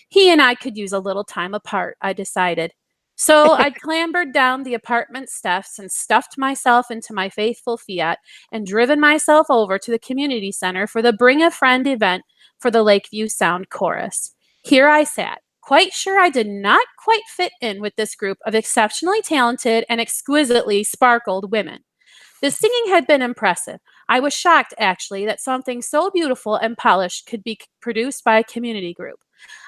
He and I could use a little time apart, I decided. So I clambered down the apartment steps and stuffed myself into my faithful Fiat and driven myself over to the community center for the Bring a Friend event for the Lakeview Sound Chorus. Here I sat, quite sure I did not quite fit in with this group of exceptionally talented and exquisitely sparkled women. The singing had been impressive. I was shocked, actually, that something so beautiful and polished could be produced by a community group.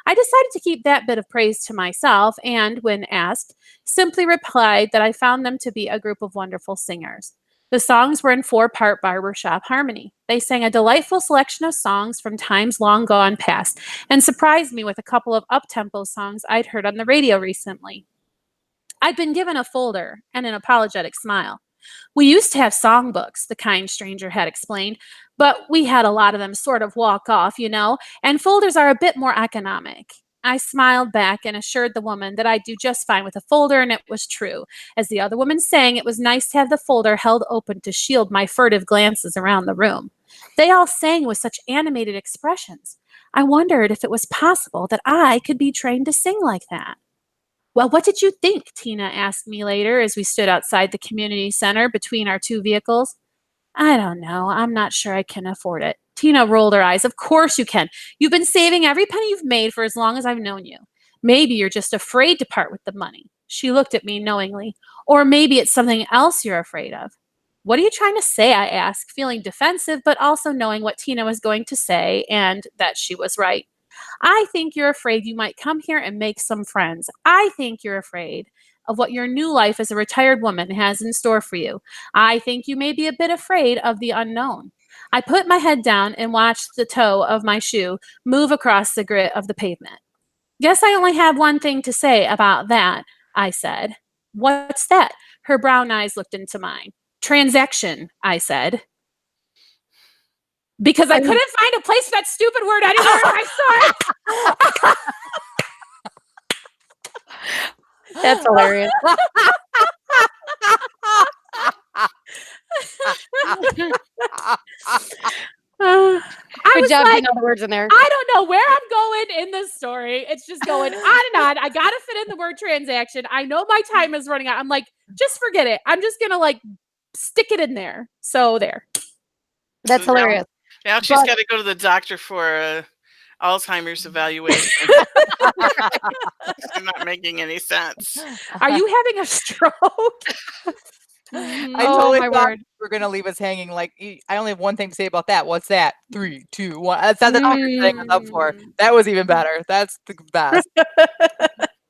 I decided to keep that bit of praise to myself and, when asked, simply replied that I found them to be a group of wonderful singers. The songs were in 4-part barbershop harmony. They sang a delightful selection of songs from times long gone past and surprised me with a couple of up-tempo songs I'd heard on the radio recently. I'd been given a folder and an apologetic smile. We used to have songbooks, the kind stranger had explained, but we had a lot of them sort of walk off, and folders are a bit more economic. I smiled back and assured the woman that I'd do just fine with a folder, and it was true. As the other woman sang, it was nice to have the folder held open to shield my furtive glances around the room. They all sang with such animated expressions. I wondered if it was possible that I could be trained to sing like that. Well, what did you think? Tina asked me later as we stood outside the community center between our two vehicles. I don't know. I'm not sure I can afford it. Tina rolled her eyes. Of course you can. You've been saving every penny you've made for as long as I've known you. Maybe you're just afraid to part with the money. She looked at me knowingly. Or maybe it's something else you're afraid of. What are you trying to say? I asked, feeling defensive, but also knowing what Tina was going to say and that she was right. I think you're afraid you might come here and make some friends. I think you're afraid of what your new life as a retired woman has in store for you. I think you may be a bit afraid of the unknown. I put my head down and watched the toe of my shoe move across the grit of the pavement. Guess I only have one thing to say about that, I said. What's that? Her brown eyes looked into mine. Transaction, I said. Because I couldn't find a place for that stupid word anywhere in my source. That's hilarious. Good job getting all the words in there. I don't know where I'm going in this story. It's just going on and on. I got to fit in the word transaction. I know my time is running out. I'm like, just forget it. I'm just going to stick it in there. So there. That's hilarious. Now she's got to go to the doctor for Alzheimer's evaluation. I'm not making any sense. Are you having a stroke? I totally thought you were going to leave us hanging. I only have one thing to say about that. What's that? 3, 2, 1. That's not the doctor thing I was up for. That was even better. That's the best.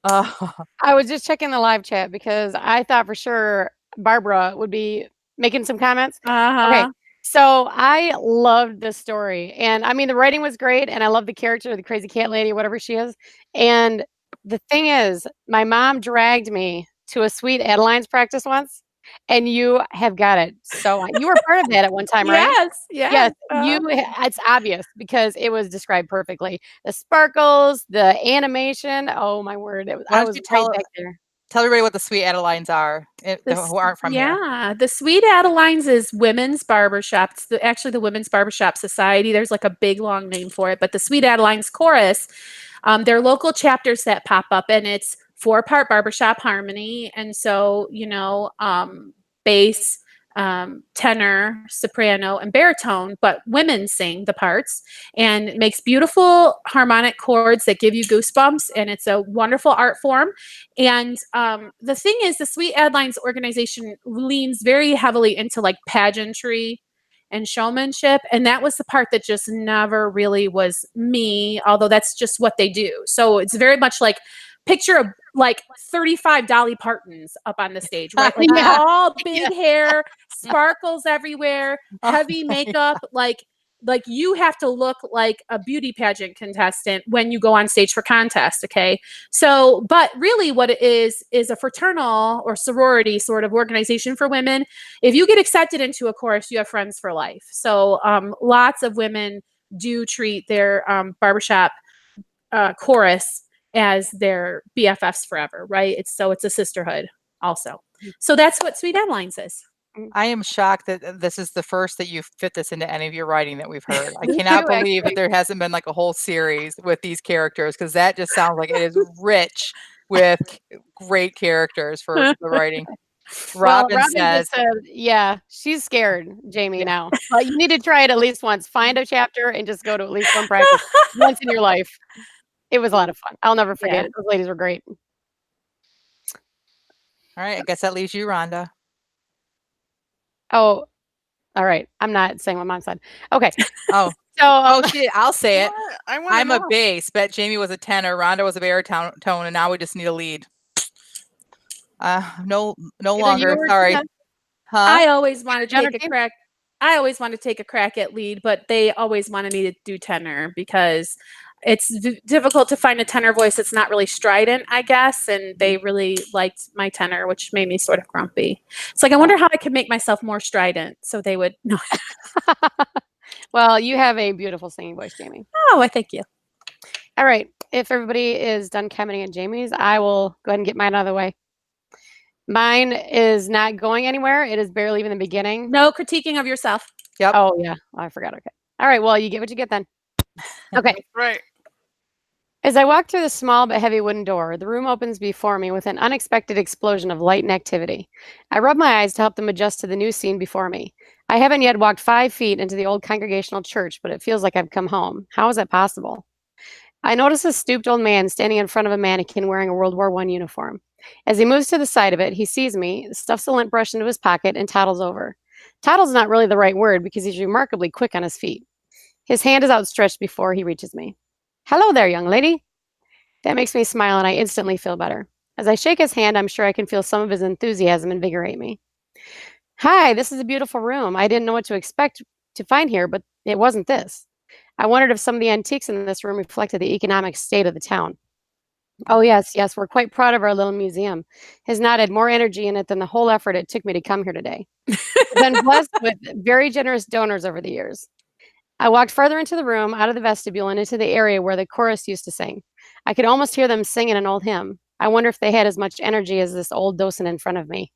I was just checking the live chat because I thought for sure Barbara would be making some comments. Okay. So I loved this story. And I mean, the writing was great. And I love the character, the crazy cat lady, whatever she is. And the thing is, my mom dragged me to a Sweet Adeline's practice once. And you have got it. So you were part of that at one time, right? Yes. It's obvious because it was described perfectly. The sparkles, the animation. Oh my word! I was right back there. Tell everybody what the Sweet Adelines are who aren't from here. Yeah, the Sweet Adelines is women's barbershop. It's actually the Women's Barbershop Society. There's a big long name for it, but the Sweet Adelines Chorus, they're local chapters that pop up, and it's 4-part barbershop harmony. And so, bass, tenor, soprano, and baritone, but women sing the parts, and it makes beautiful harmonic chords that give you goosebumps. And it's a wonderful art form. And the thing is, the Sweet Adelines organization leans very heavily into pageantry and showmanship. And that was the part that just never really was me, although that's just what they do. So it's very much picture 35 Dolly Partons up on the stage, right? All big hair, sparkles everywhere, heavy makeup. like you have to look like a beauty pageant contestant when you go on stage for contest. Okay. So, but really what it is a fraternal or sorority sort of organization for women. If you get accepted into a chorus, you have friends for life. So lots of women do treat their barbershop chorus as their BFFs forever, right? It's a sisterhood also. So that's what Sweet Headlines is. I am shocked that this is the first that you've fit this into any of your writing that we've heard. I Me cannot too, believe that actually. there hasn't been like a whole series with these characters, because that just sounds like it is rich with great characters for the writing. Well, Robin Robin says, just said, yeah, she's scared, Jamie, yeah, now. But you need to try it at least once. Find a chapter and just go to at least one practice once in your life. It was a lot of fun. I'll never forget Yeah. it. Those ladies were great. all right, I guess that leaves you, Rhonda. Oh, all right. I'm not saying what Mom said. Okay. Oh, So, I'll say it. What? I want to I'm a know. bass. Bet Jamie was a tenor. Rhonda was a baritone, and now we just need a lead. No either you longer. or Sorry. Jen. Huh? I always want to Jen or take a Tina? crack. I always want to take a crack at lead, but they always wanted me to do tenor because it's difficult to find a tenor voice that's not really strident, I guess. And they really liked my tenor, which made me sort of grumpy. It's like, I wonder how I could make myself more strident. So they would, no. Well, you have a beautiful singing voice, Jamie. Oh, I thank you. All right. If everybody is done commenting at Jamie's, I will go ahead and get mine out of the way. Mine is not going anywhere. It is barely even the beginning. No critiquing of yourself. Yep. Oh, yeah. I forgot. Okay. All right. Well, you get what you get then. Okay. Right. As I walk through the small but heavy wooden door, the room opens before me with an unexpected explosion of light and activity. I rub my eyes to help them adjust to the new scene before me. I haven't yet walked 5 feet into the old congregational church, but it feels like I've come home. How is that possible? I notice a stooped old man standing in front of a mannequin wearing a World War I uniform. As he moves to the side of it, he sees me, stuffs a lint brush into his pocket, and toddles over. Toddle's not really the right word because he's remarkably quick on his feet. His hand is outstretched before he reaches me. Hello there, young lady. That makes me smile and I instantly feel better. As I shake his hand, I'm sure I can feel some of his enthusiasm invigorate me. Hi, this is a beautiful room. I didn't know what to expect to find here, but it wasn't this. I wondered if some of the antiques in this room reflected the economic state of the town. Oh, yes, we're quite proud of our little museum. Has nodded more energy in it than the whole effort it took me to come here today. We've been blessed with very generous donors over the years. I walked further into the room, out of the vestibule, and into the area where the chorus used to sing. I could almost hear them singing an old hymn. I wonder if they had as much energy as this old docent in front of me.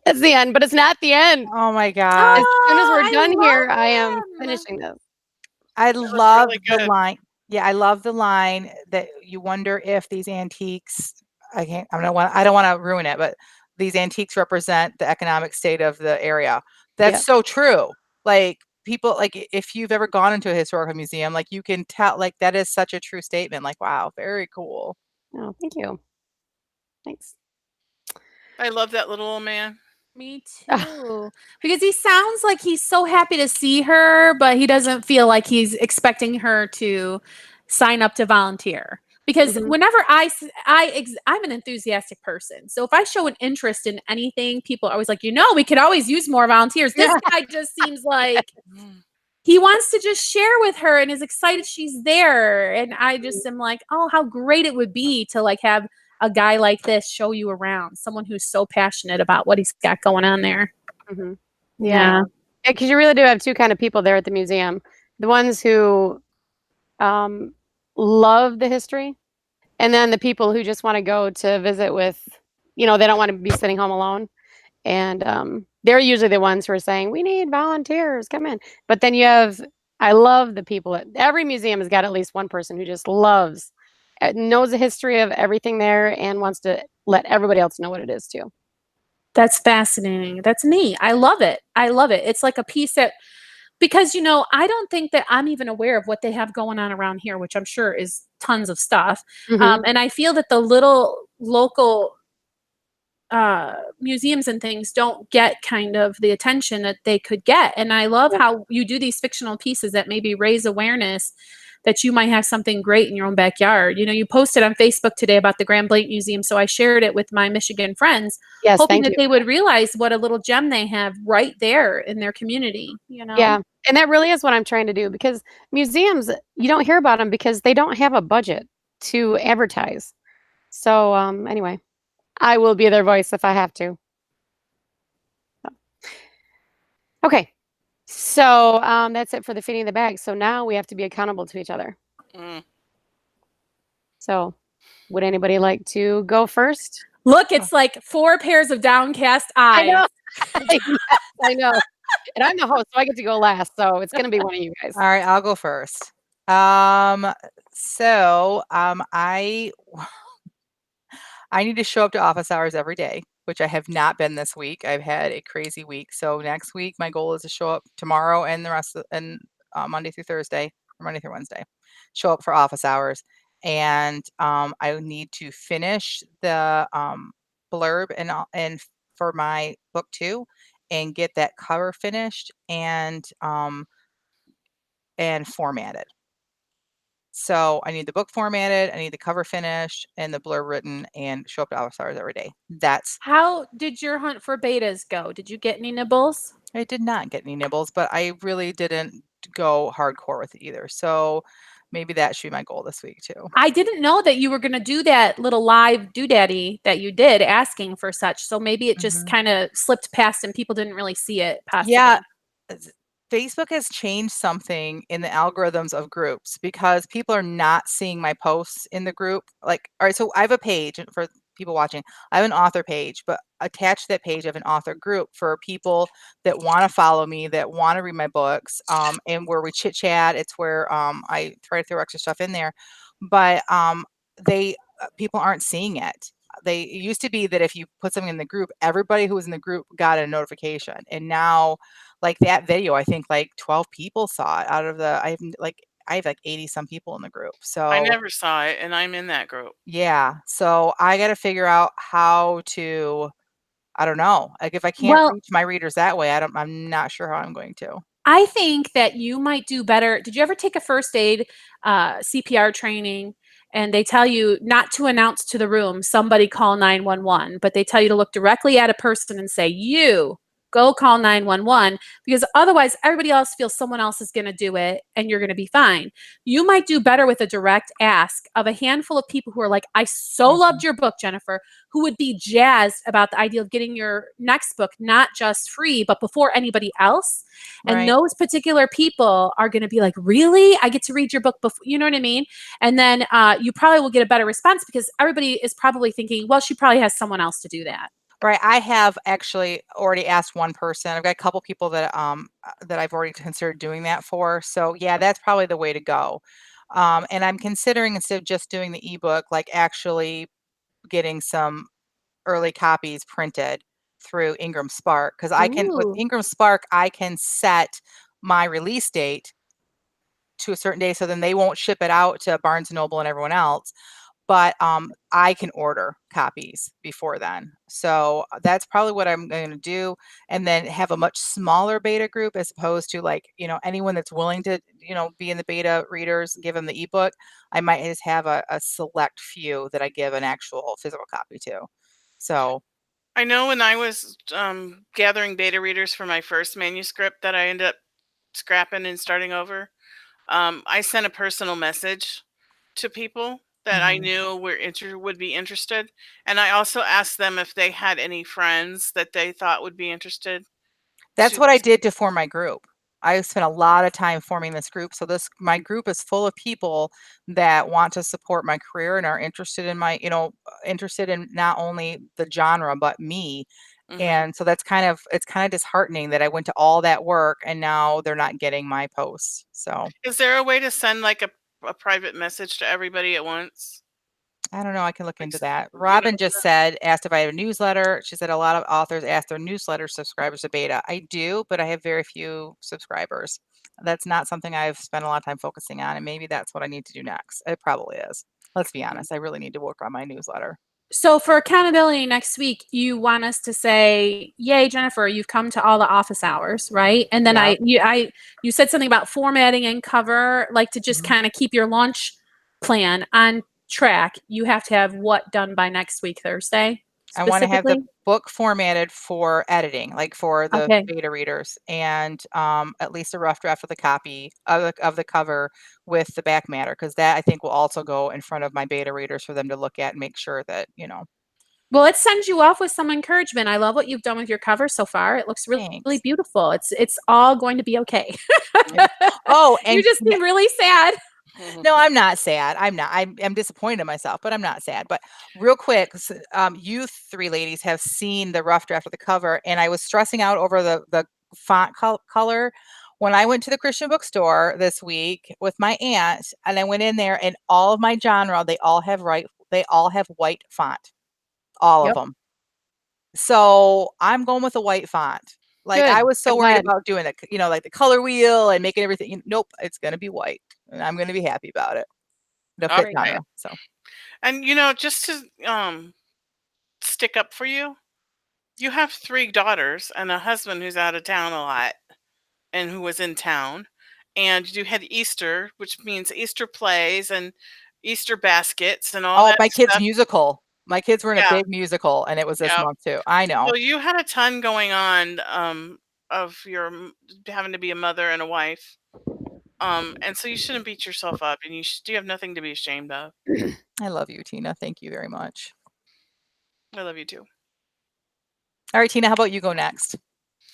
That's the end, but it's not the end. Oh my God. As soon as we're I done love here, I am him. finishing this. I was love really the good. line. Yeah, I love the line that you wonder if these antiques, I don't want to ruin it, but these antiques represent the economic state of the area. That's Yeah. so true. Like people, like if you've ever gone into a historical museum, like you can tell, like that is such a true statement. Like, wow, very cool. Oh, thank you. Thanks. I love that little old man. Me too. Because he sounds like he's so happy to see her, but he doesn't feel like he's expecting her to sign up to volunteer. Because Mhm. whenever I'm an enthusiastic person. So if I show an interest in anything, people are always like, we could always use more volunteers. This guy just seems like he wants to just share with her and is excited she's there. And I just am like, oh, how great it would be to like have a guy like this show you around, someone who's so passionate about what he's got going on there. Mhm. Yeah. Because you really do have two kind of people there at the museum. The ones who love the history, and then the people who just want to go to visit with, they don't want to be sitting home alone. And they're usually the ones who are saying, we need volunteers, come in. But then I love the people. Every museum has got at least one person who just knows the history of everything there and wants to let everybody else know what it is too. That's fascinating. That's neat. I love it. It's like a piece that, because, I don't think that I'm even aware of what they have going on around here, which I'm sure is tons of stuff. Mhm. And I feel that the little local museums and things don't get kind of the attention that they could get. And I love Yeah. how you do these fictional pieces that maybe raise awareness that you might have something great in your own backyard. You know, you posted on Facebook today about the Grand Blanc Museum, so I shared it with my Michigan friends, Yes, hoping thank that you. they would realize what a little gem they have right there in their community, you know? Yeah, and that really is what I'm trying to do because museums, you don't hear about them because they don't have a budget to advertise. So, anyway, I will be their voice if I have to. Okay. So, that's it for the feeding the bag. So now we have to be accountable to each other. Mm. So, would anybody like to go first? Look, it's like 4 pairs of downcast I eyes. know. Yes, I know. And I'm the host, so I get to go last. So it's gonna be one of you guys. All right, I'll go first. I I need to show up to office hours every day, which I have not been this week. I've had a crazy week. So next week, my goal is to show up tomorrow and the rest of and Monday through Thursday or Monday through Wednesday, show up for office hours. And I need to finish the blurb and for my book too, and get that cover finished and formatted. So I need the book formatted, I need the cover finished, and the blurb written, and show up to office hours every day. How did your hunt for betas go? Did you get any nibbles? I did not get any nibbles, but I really didn't go hardcore with it either. So maybe that should be my goal this week too. I didn't know that you were gonna do that little live doodaddy that you did asking for such, so maybe it just Mhm. kinda slipped past and people didn't really see it, possibly. Yeah, Facebook has changed something in the algorithms of groups because people are not seeing my posts in the group. Like, all right, so I have a page for people watching. I have an author page, but attached to that page, I have an author group for people that want to follow me, that want to read my books, and where we chit chat. It's where I try to throw extra stuff in there, but they people aren't seeing it. It used to be that if you put something in the group, everybody who was in the group got a notification, and now like that video, I think like 12 people saw it out of I have like 80 some people in the group. I So never saw it, and I'm in that group. yeah, so I got to figure out how to, I don't know, like if I can't Well, reach my readers that way, I'm not sure how I'm going to. I think that you might do better. Did you ever take a first aid, CPR training, and they tell you not to announce to the room, "Somebody call 911," but they tell you to look directly at a person and say, "You, go call 911," because otherwise everybody else feels someone else is gonna do it, and you're gonna be fine. You might do better with a direct ask of a handful of people who are like, "I so Mhm. loved your book, Jennifer," who would be jazzed about the idea of getting your next book, not just free, but before anybody else. And Right. those particular people are going to be like, really? I get to read your book before, you know what I mean? And then you probably will get a better response because everybody is probably thinking, well, she probably has someone else to do that. Right. I have actually already asked one person. I've got a couple people that I've already considered doing that for. So yeah, that's probably the way to go. And I'm considering instead of just doing the ebook, like actually getting some early copies printed through Ingram Spark because I can with Ooh. Ingram Spark I can set my release date to a certain day so then they won't ship it out to Barnes and Noble and everyone else, but I can order copies before then. So that's probably what I'm going to do, and then have a much smaller beta group as opposed to like anyone that's willing to be in the beta readers, give them the ebook. I might just have a select few that I give an actual physical copy to. So I know when I was gathering beta readers for my first manuscript that I ended up scrapping and starting over, I sent a personal message to people that I mhm. knew would be interested, and I also asked them if they had any friends that they thought would be interested That's to. what I did to form my group. I spent a lot of time forming this group. So my group is full of people that want to support my career and are interested in interested in not only the genre but me. Mhm. And so it's kind of disheartening that I went to all that work and now they're not getting my posts. So Is there a way to send like a private message to everybody at once? I don't know. I can look Like, into that. you know, Robin just asked if I have a newsletter. She said a lot of authors ask their newsletter subscribers to beta. I do, but I have very few subscribers. That's not something I've spent a lot of time focusing on, and maybe that's what I need to do next. It probably is. Let's be honest. I really need to work on my newsletter. So for accountability next week, you want us to say, "Yay, Jennifer, you've come to all the office hours," right? And then Yep. you said something about formatting and cover, like to just Mhm. kind of keep your launch plan on track. You have to have what done by next week, Thursday, I want to have the specifically? book formatted for editing, like for the Okay. beta readers, and at least a rough draft of the copy of the cover with the back matter, because that I think will also go in front of my beta readers for them to look at and make sure that, Well, let's send you off with some encouragement. I love what you've done with your cover so far. It looks really, really thanks. beautiful. It's all going to be okay. Oh, You and just seem really sad. no, I'm not sad. I'm not. I'm disappointed in myself, but I'm not sad. But real quick, you three ladies have seen the rough draft of the cover, and I was stressing out over the font color when I went to the Christian bookstore this week with my aunt, and I went in there, and all of my genre, they all have white font, all of Yep. them. So I'm going with a white font. Like I Good. was so I'm worried glad. about doing it, like the color wheel and making everything. Nope, it's going to be white, and I'm going to be happy about it. The All fit Very good. right. genre. So And just to stick up for you, you have 3 daughters and a husband who's out of town a lot and who was in town. And you had Easter, which means Easter plays and Easter baskets and all oh, that my kid's stuff. musical. My kids were in a Yeah, big musical, and it was this yeah. month too. I know. So you had a ton going on of having to be a mother and a wife. And so you shouldn't beat yourself up, and you have nothing to be ashamed of. I love you, Tina. Thank you very much. I love you too. All right, Tina, how about you go next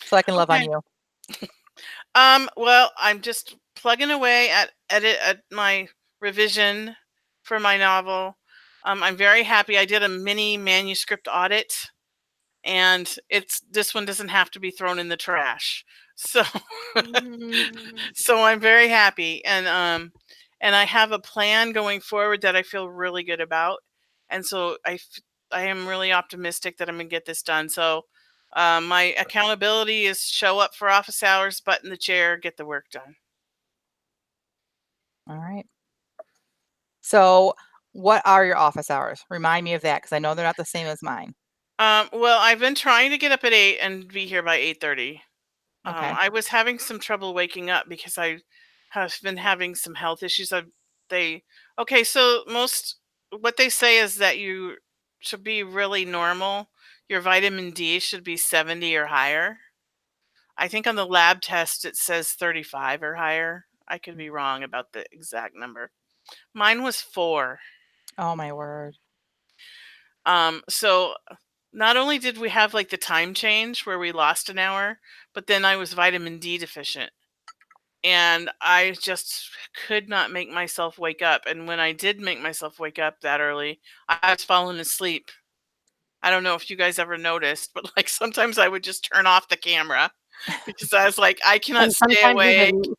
so I can love on Okay. you? Well, I'm just plugging away at my revision for my novel. I'm very happy. I did a mini manuscript audit, and this one doesn't have to be thrown in the trash. So so I'm very happy, and I have a plan going forward that I feel really good about, and so I am really optimistic that I'm gonna get this done. So my accountability is show up for office hours, butt in the chair, get the work done. All right. So, what are your office hours? Remind me of that because I know they're not the same as mine. Well, I've been trying to get up at 8 and be here by 8:30. Okay. I was having some trouble waking up because I have been having some health issues. They okay, so most what they say is that you should be really normal. Your vitamin D should be 70 or higher. I think on the lab test it says 35 or higher. I could be wrong about the exact number. Mine was 4. Oh my word. So not only did we have like the time change where we lost an hour, but then I was vitamin D deficient. And I just could not make myself wake up. And when I did make myself wake up that early, I was falling asleep. I don't know if you guys ever noticed, but like sometimes I would just turn off the camera because I was like, I cannot And stay sometimes you awake. didn't.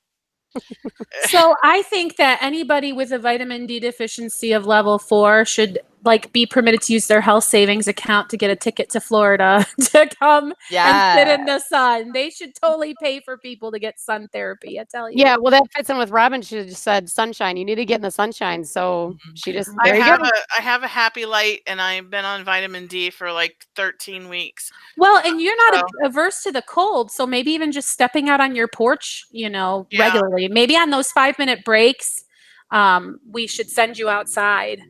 So I think that anybody with a vitamin D deficiency of level 4 should like be permitted to use their health savings account to get a ticket to Florida to come and sit Yeah. in the sun. They should totally pay for people to get sun therapy, I tell you. Yeah, well, that fits in with Robin. She just said sunshine. You need to get in the sunshine. So Mhm. she just, I there you have go. a happy light and I've been on vitamin D for like 13 weeks. Well, and you're not So averse to the cold, so maybe even just stepping out on your porch, yeah, regularly. Maybe on those 5-minute breaks, we should send you outside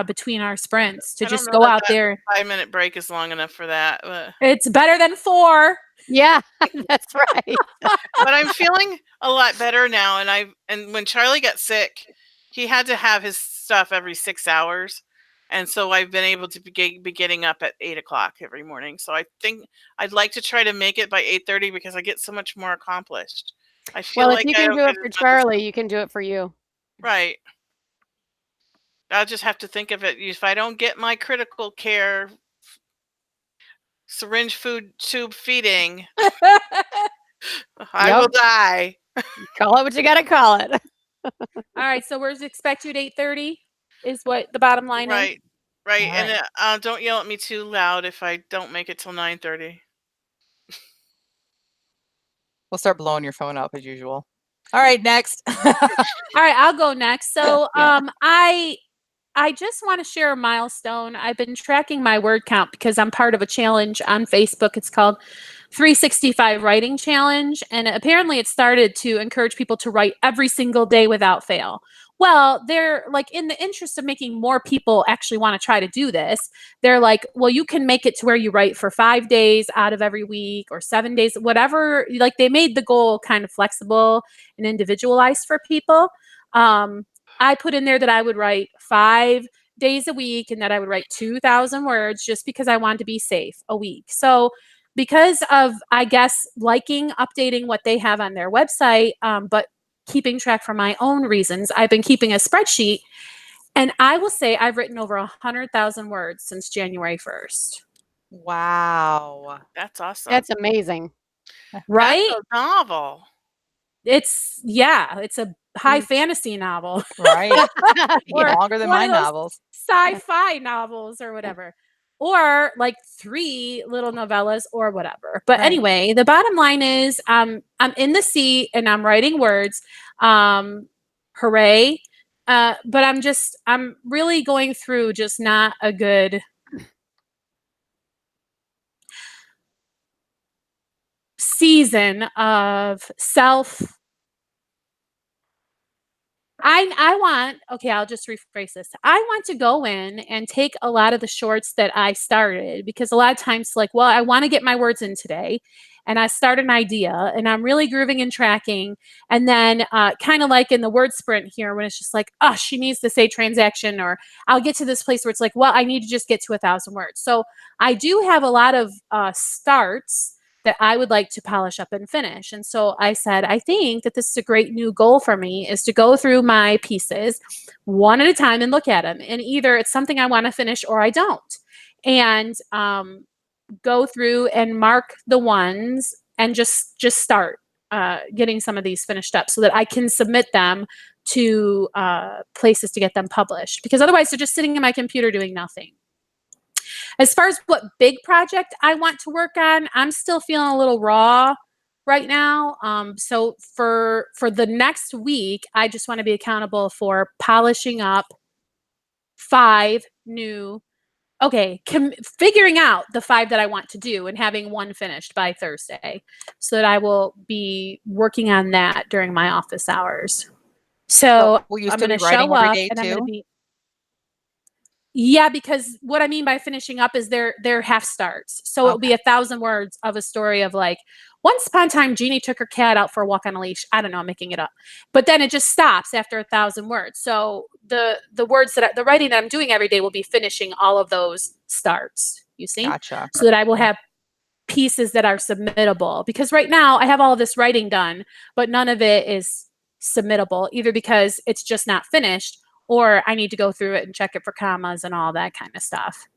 between our sprints to I don't just know go that out that there. 5-minute break is long enough for that. It's better than 4. Yeah, that's right. But I'm feeling a lot better now, and when Charlie got sick, he had to have his stuff every 6 hours, and so I've been able to be getting up at 8 o'clock every morning. So I think I'd like to try to make it by 8:30 because I get so much more accomplished. I feel Well, if like you I can don't do get it as for much as Charlie, you can do it for you. right. I'll just have to think of it. If I don't get my critical care syringe food tube feeding, I Yep. will die. Call it what you gotta call it. All right, so we're to expect you at 8:30 is what the bottom line is. Right. Right. All And right. don't yell at me too loud if I don't make it till 9:30. We'll start blowing your phone up as usual. All right, next. All right, I'll go next. So, Yeah. I I just want to share a milestone. I've been tracking my word count because I'm part of a challenge on Facebook. It's called 365 Writing Challenge. And apparently it started to encourage people to write every single day without fail. Well, they're like, in the interest of making more people actually want to try to do this, they're like, well, you can make it to where you write for 5 days out of every week or 7 days, whatever. Like, they made the goal kind of flexible and individualized for people. I put in there that I would write 5 days a week and that I would write 2,000 words just because I wanted to be safe a week. So, because of, I guess, liking, updating what they have on their website, but keeping track for my own reasons, I've been keeping a spreadsheet. And I will say I've written over 100,000 words since January 1st. Wow. That's awesome. That's amazing. Right? That's a novel. It's a high fantasy novel. Right. Or Longer than one my of those novels. sci-fi novels or whatever. Or like 3 little novellas or whatever. But Right. anyway, the bottom line is I'm in the seat and I'm writing words. Hooray. But I'm really going through just not a good season of self. I want, okay, I'll just rephrase this. I want to go in and take a lot of the shorts that I started, because a lot of times, like, well, I want to get my words in today, and I start an idea and I'm really grooving and tracking. And then kind of like in the word sprint here, when it's just like, oh, she needs to say transaction, or I'll get to this place where it's like, well, I need to just get to 1,000 words. So I do have a lot of starts that I would like to polish up and finish. And so I said, I think that this is a great new goal for me, is to go through my pieces one at a time and look at them. And either it's something I want to finish or I don't. And go through and mark the ones and just start getting some of these finished up so that I can submit them to places to get them published. Because otherwise they're just sitting in my computer doing nothing. As far as what big project I want to work on, I'm still feeling a little raw right now. So for the next week, I just want to be accountable for polishing up 5 new, figuring out the 5 that I want to do and having one finished by Thursday, so that I will be working on that during my office hours. So will you I'm still going be to writing show every up day and I'm going to too? be. Yeah, because what I mean by finishing up is they're half starts. So it'll be 1,000 words of a story of like, once upon a time, Jeannie took her cat out for a walk on a leash. I don't know, I'm making it up. But then it just stops after 1,000 words. So the words the writing that I'm doing every day will be finishing all of those starts. You see? Gotcha. So that I will have pieces that are submittable. Because right now I have all this writing done, but none of it is submittable, either because it's just not finished, or I need to go through it and check it for commas and all that kind of stuff.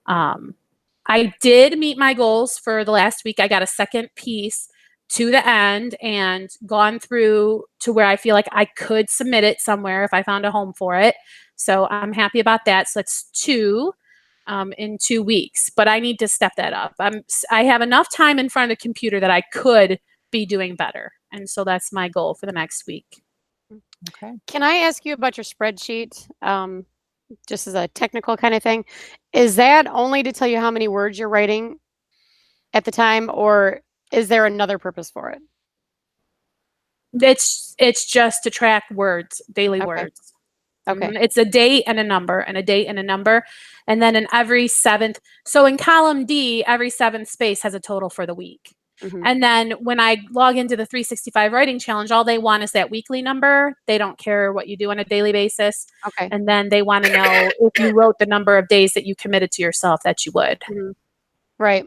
I did meet my goals for the last week. I got a second piece to the end and gone through to where I feel like I could submit it somewhere if I found a home for it. So I'm happy about that. So that's 2 in 2 weeks, but I need to step that up. I have enough time in front of the computer that I could be doing better. And so that's my goal for the next week. Okay. Can I ask you about your spreadsheet? Just as a technical kind of thing. Is that only to tell you how many words you're writing at the time, or is there another purpose for it? It's just to track words, daily Okay. words. Okay. It's a date and a number, and a date and a number. And then in every 7th, so in column D, every 7th space has a total for the week. Mhm. And then when I log into the 365 writing challenge, all they want is that weekly number. They don't care what you do on a daily basis. Okay. And then they want to know if you wrote the number of days that you committed to yourself that you would. Mhm. Right.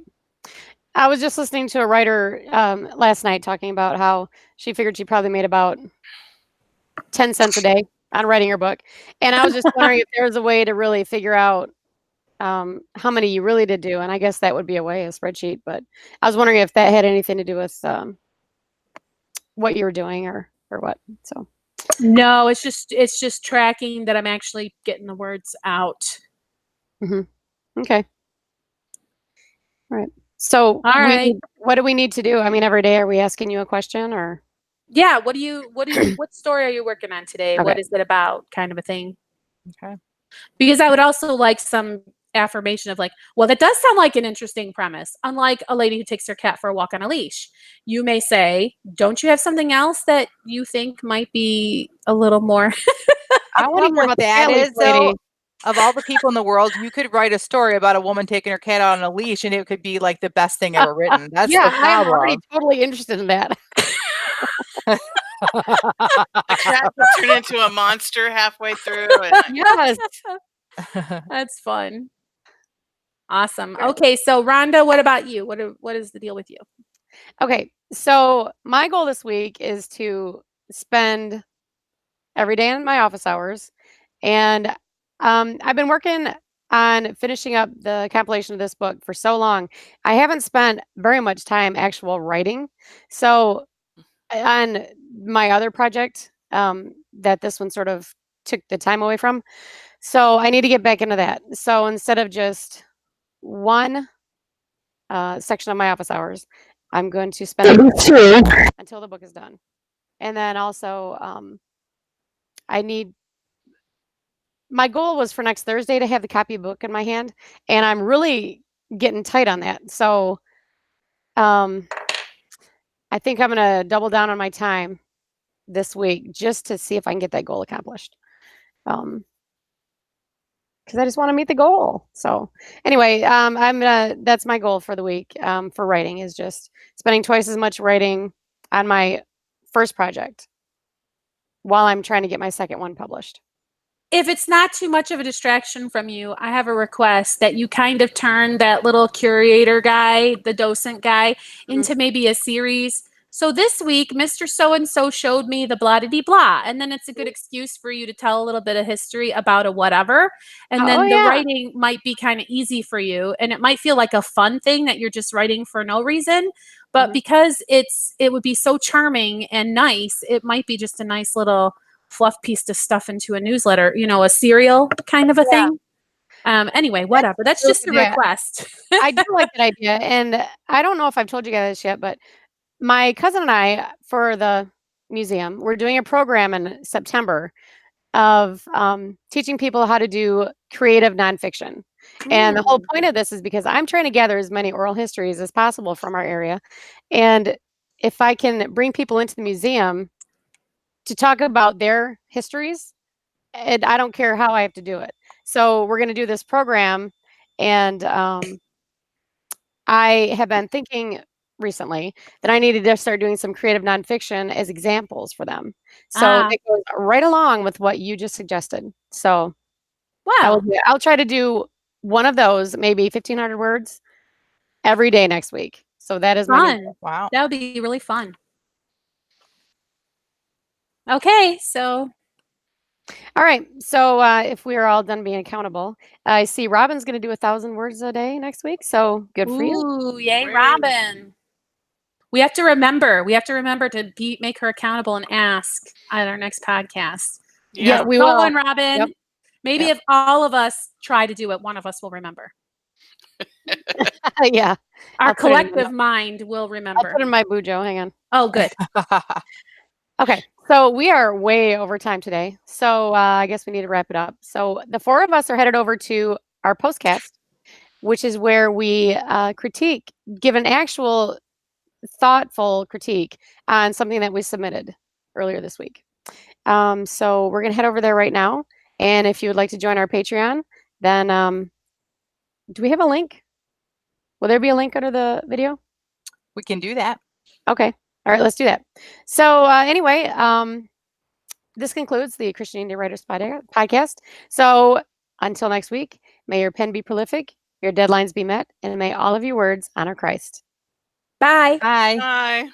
I was just listening to a writer last night talking about how she figured she probably made about 10 cents a day on writing her book. And I was just wondering if there was a way to really figure out how many you really did do. And I guess that would be a way, a spreadsheet. But I was wondering if that had anything to do with what you were doing or what. So No, it's just tracking that I'm actually getting the words out. okay. All right. So All right. what do we need to do? I mean, every day are we asking you a question or? Yeah. What story are you working on today? Okay. What is it about? Kind of a thing. Okay. Because I would also like some affirmation of like, well, that does sound like an interesting premise. Unlike a lady who takes her cat for a walk on a leash, you may say, don't you have something else that you think might be a little more? I want to Problem hear with about the that cat leash is, though, lady. of all the people in the world, you could write a story about a woman taking her cat out on a leash, and it could be like the best thing ever written. That's Yeah, the I'm already problem. totally interested in that. The cat will turn into a monster halfway through. And Yes. That's fun. Awesome. Okay, so Rhonda, what about you? What is the deal with you? Okay, so my goal this week is to spend every day in my office hours, and I've been working on finishing up the compilation of this book for so long. I haven't spent very much time actual writing. So on my other project, that this one sort of took the time away from. So I need to get back into that. So instead of just one section of my office hours, I'm going to spend two until the book is done. And then also, I need my goal was for next Thursday to have the copybook in my hand, and I'm really getting tight on that. So, um, I think I'm gonna double down on my time this week just to see if I can get that goal accomplished. Because I just want to meet the goal. So anyway, that's my goal for the week, for writing, is just spending twice as much writing on my first project while I'm trying to get my second one published. If it's not too much of a distraction from you, I have a request that you kind of turn that little curator guy, the docent guy, into maybe a series. So this week, Mr. So-and-so showed me the blah de blah. And then it's a good excuse for you to tell a little bit of history about a whatever. And Oh then the yeah. writing might be kind of easy for you. And it might feel like a fun thing that you're just writing for no reason. But because it would be so charming and nice, it might be just a nice little fluff piece to stuff into a newsletter, a serial kind of a thing. Anyway, whatever. That's Really just a good idea. request. I do like that idea, and I don't know if I've told you guys this yet, but my cousin and I, for the museum, we're doing a program in September of teaching people how to do creative nonfiction. And the whole point of this is because I'm trying to gather as many oral histories as possible from our area. And if I can bring people into the museum to talk about their histories, and I don't care how I have to do it. So we're going to do this program, and I have been thinking recently that I needed to start doing some creative nonfiction as examples for them. So Ah, it goes right along with what you just suggested. So wow. I'll try to do one of those, maybe 1,500 words every day next week. So that is my new Fun. goal. Wow. That would be really fun. Okay, so All right. So if we are all done being accountable, I see Robin's going to do 1,000 words a day next week. So good for you. ooh, yay, Great. Robin. We have to remember. We have to remember to make her accountable and ask at our next podcast. Yeah, Yeah. we Go will. on, Robin. Yep. Maybe Yep. if all of us try to do it, one of us will remember. Yeah. Our I'll put it in my collective mind will I'll remember. put in my bujo. Hang on. Oh, good. Okay. So we are way over time today. So I guess we need to wrap it up. So the four of us are headed over to our postcast, which is where we give an actual thoughtful critique on something that we submitted earlier this week. So we're going to head over there right now. And if you would like to join our Patreon, then do we have a link? Will there be a link under the video? We can do that. Okay. All right, let's do that. So anyway, this concludes the Christian Indie Writers podcast. So until next week, may your pen be prolific, your deadlines be met, and may all of your words honor Christ. Bye. Bye. Bye.